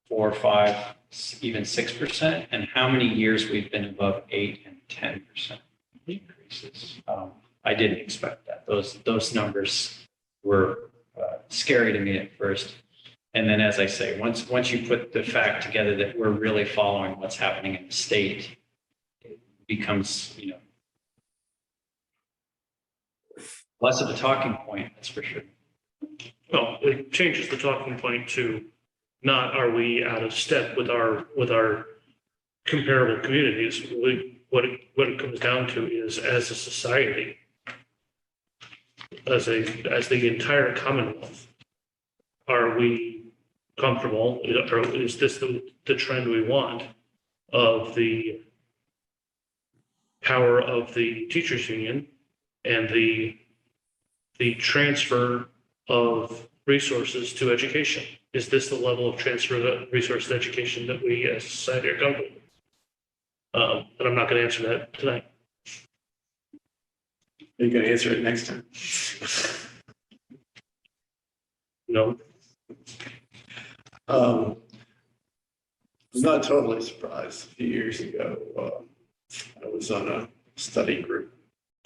4, 5, even 6%, and how many years we've been above 8 and 10% increases. I didn't expect that. Those numbers were scary to me at first. And then, as I say, once you put the fact together that we're really following what's happening in the state, it becomes, less of a talking point, that's for sure. Well, it changes the talking point to not are we out of step with our comparable communities. What it comes down to is, as a society, as the entire Commonwealth, are we comfortable, or is this the trend we want of the power of the teachers union and the transfer of resources to education? Is this the level of transfer of resources to education that we as a society are comfortable with? And I'm not going to answer that tonight. Are you going to answer it next time? No. I'm not totally surprised. A few years ago, I was on a study group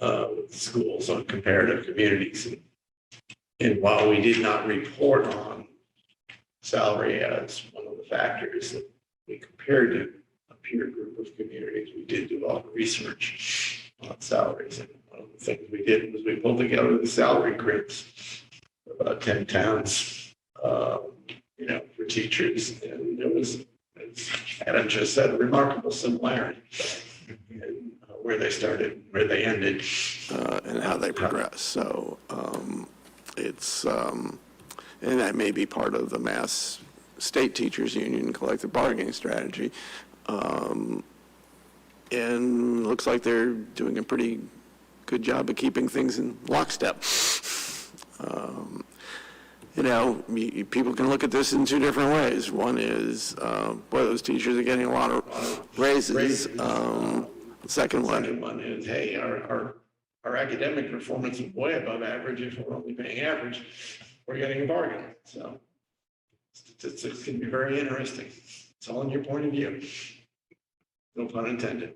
with schools on comparative communities. And while we did not report on salary as one of the factors that we compared to a peer group of communities, we did do a lot of research on salaries. And one of the things we did was we pulled together the salary grids for about 10 towns, for teachers. And there was, as Adam just said, a remarkable similarity in where they started, where they ended, and how they progressed. So it's, and that may be part of the Mass State Teachers Union collective bargaining strategy. And looks like they're doing a pretty good job of keeping things in lockstep. People can look at this in two different ways. One is, boy, those teachers are getting a lot of raises. The second one is, hey, our academic performance is way above average. If we're only paying average, we're getting a bargain. So statistics can be very interesting. It's all in your point of view. No pun intended.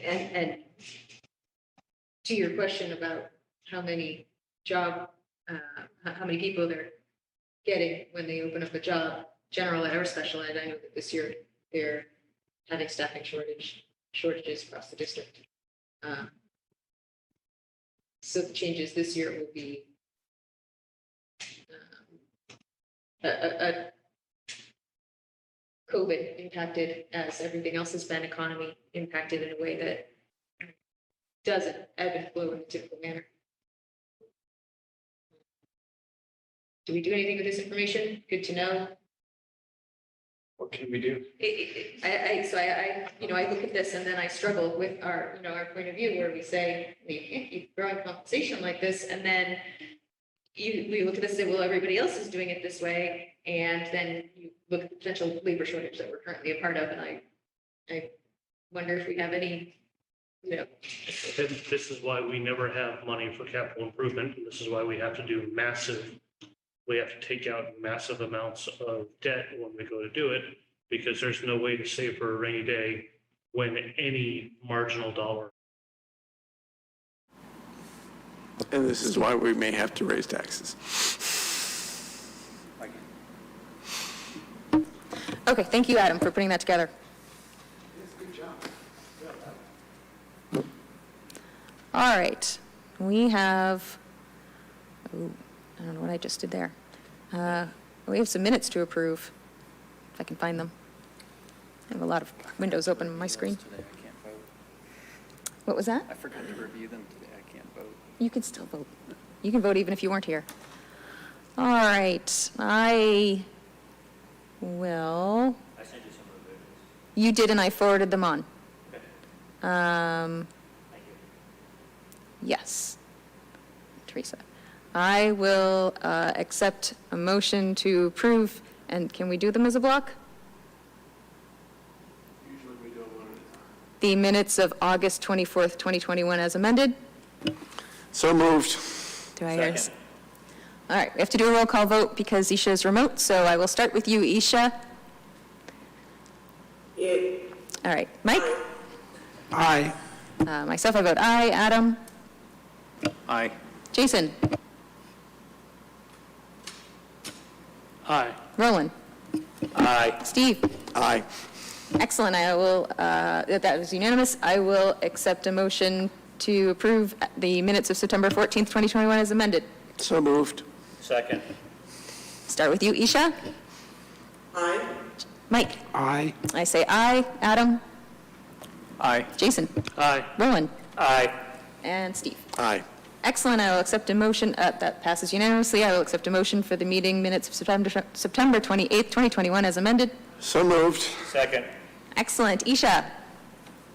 And to your question about how many people they're getting when they open up a job, general ed or special ed, I know that this year they're having staffing shortages across the district. So the changes this year will be a COVID impacted, as everything else has been, economy impacted in a way that doesn't ebb and flow in a typical manner. Do we do anything with this information? Good to know. What can we do? I look at this and then I struggle with our point of view, where we say we can't keep growing compensation like this, and then we look at this and say, well, everybody else is doing it this way, and then you look at the potential labor shortage that we're currently a part of, and I wonder if we have any, And this is why we never have money for capital improvement. And this is why we have to take out massive amounts of debt when we go to do it, because there's no way to save for a rainy day when any marginal dollar. And this is why we may have to raise taxes. Okay, thank you, Adam, for putting that together. All right, we have, oh, I don't know what I just did there. We have some minutes to approve, if I can find them. I have a lot of windows open on my screen. Today I can't vote. What was that? I forgot to review them today. I can't vote. You can still vote. You can vote even if you weren't here. All right, I will. I sent you some revisions. You did, and I forwarded them on. Thank you. Yes. Teresa. I will accept a motion to approve, and can we do them as a block? Usually we do them one at a time. The minutes of August 24th, 2021 as amended? So moved. Do I hear a All right, we have to do a roll call vote because Isha is remote, so I will start with you, Isha. Yeah. All right, Mike? Aye. Myself, I vote aye. Adam? Aye. Jason? Aye. Roland? Aye. Steve? Aye. Excellent, I will, that was unanimous. I will accept a motion to approve the minutes of September 14th, 2021 as amended. So moved. Second. Start with you, Isha. Aye. Mike? Aye. I say aye. Adam? Aye. Jason? Aye. Roland? Aye. And Steve? Aye. Excellent, I will accept a motion, that passes unanimously. I will accept a motion for the meeting minutes of September 28th, 2021 as amended. So moved. Second. Excellent. Isha?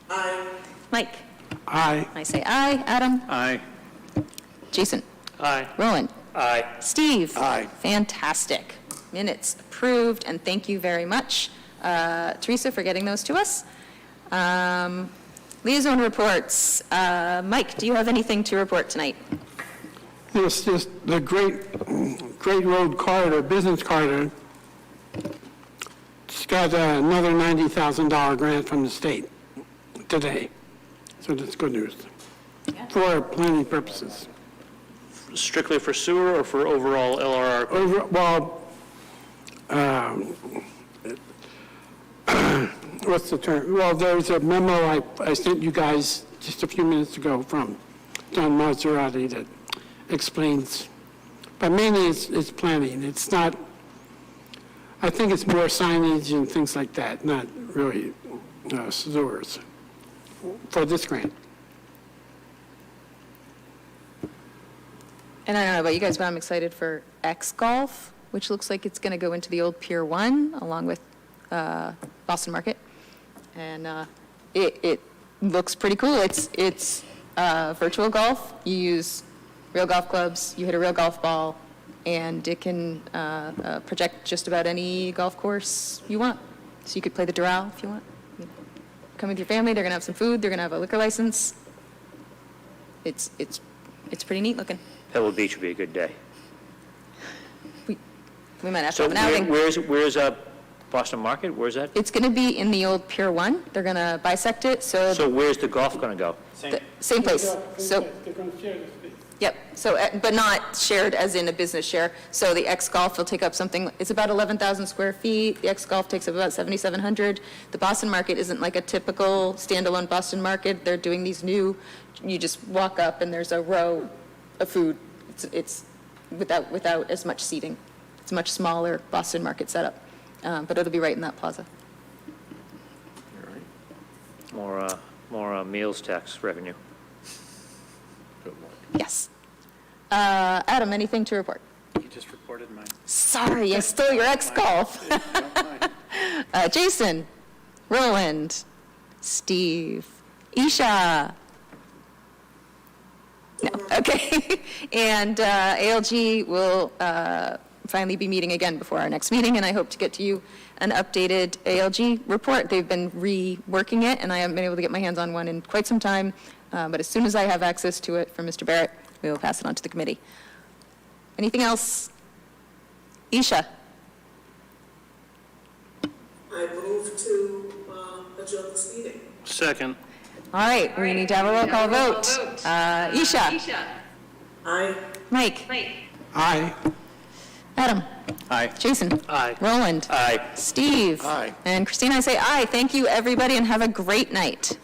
Aye. Mike? Aye. I say aye. Adam? Aye. Jason? Aye. Roland? Aye. Steve? Aye. Fantastic. Minutes approved, and thank you very much, Teresa, for getting those to us. Liaison reports. Mike, do you have anything to report tonight? Yes, just the Great Road Corridor, business corridor, it's got another $90,000 grant from the state today. So that's good news for planning purposes. Strictly for sewer or for overall LRR? What's the term? Well, there's a memo I sent you guys just a few minutes ago from John Maserati that explains, but mainly it's planning. It's not, I think it's more signage and things like that, not really sewers for this grant. And I don't know about you guys, but I'm excited for X Golf, which looks like it's going to go into the old Pier 1 along with Boston Market. And it looks pretty cool. It's virtual golf. You use real golf clubs, you hit a real golf ball, and it can project just about any golf course you want. So you could play the Doral if you want. Come with your family, they're going to have some food, they're going to have a liquor license. It's pretty neat looking. Pebble Beach would be a good day. We might have to So have an outing. where's Boston Market? Where's that? It's going to be in the old Pier 1. They're going to bisect it, so So where's the golf going to go? same place. So, They're going to share the space. yep, so, but not shared as in a business share. So the X Golf will take up something, it's about 11,000 square feet. The X Golf takes up about 7,700. The Boston Market isn't like a typical standalone Boston Market. They're doing these new, you just walk up and there's a row of food. It's without as much seating. It's a much smaller Boston Market setup, but it'll be right in that plaza. More meals tax revenue. Yes. Adam, anything to report? You just reported mine. Sorry, I stole your X Golf. Don't mind. Jason, Roland, Steve, Isha. No, okay. And ALG will finally be meeting again before our next meeting, and I hope to get to you an updated ALG report. They've been reworking it, and I haven't been able to get my hands on one in quite some time, but as soon as I have access to it from Mr. Barrett, we will pass it on to the committee. Anything else? Isha? I move to adjourn this meeting. Second. All right, we need to have a roll call vote. Isha? Aye. Mike? Aye. Adam? Aye. Jason? Aye. Roland? Aye. Steve? Aye. And Christina, I say aye. Thank you, everybody, and have a great night.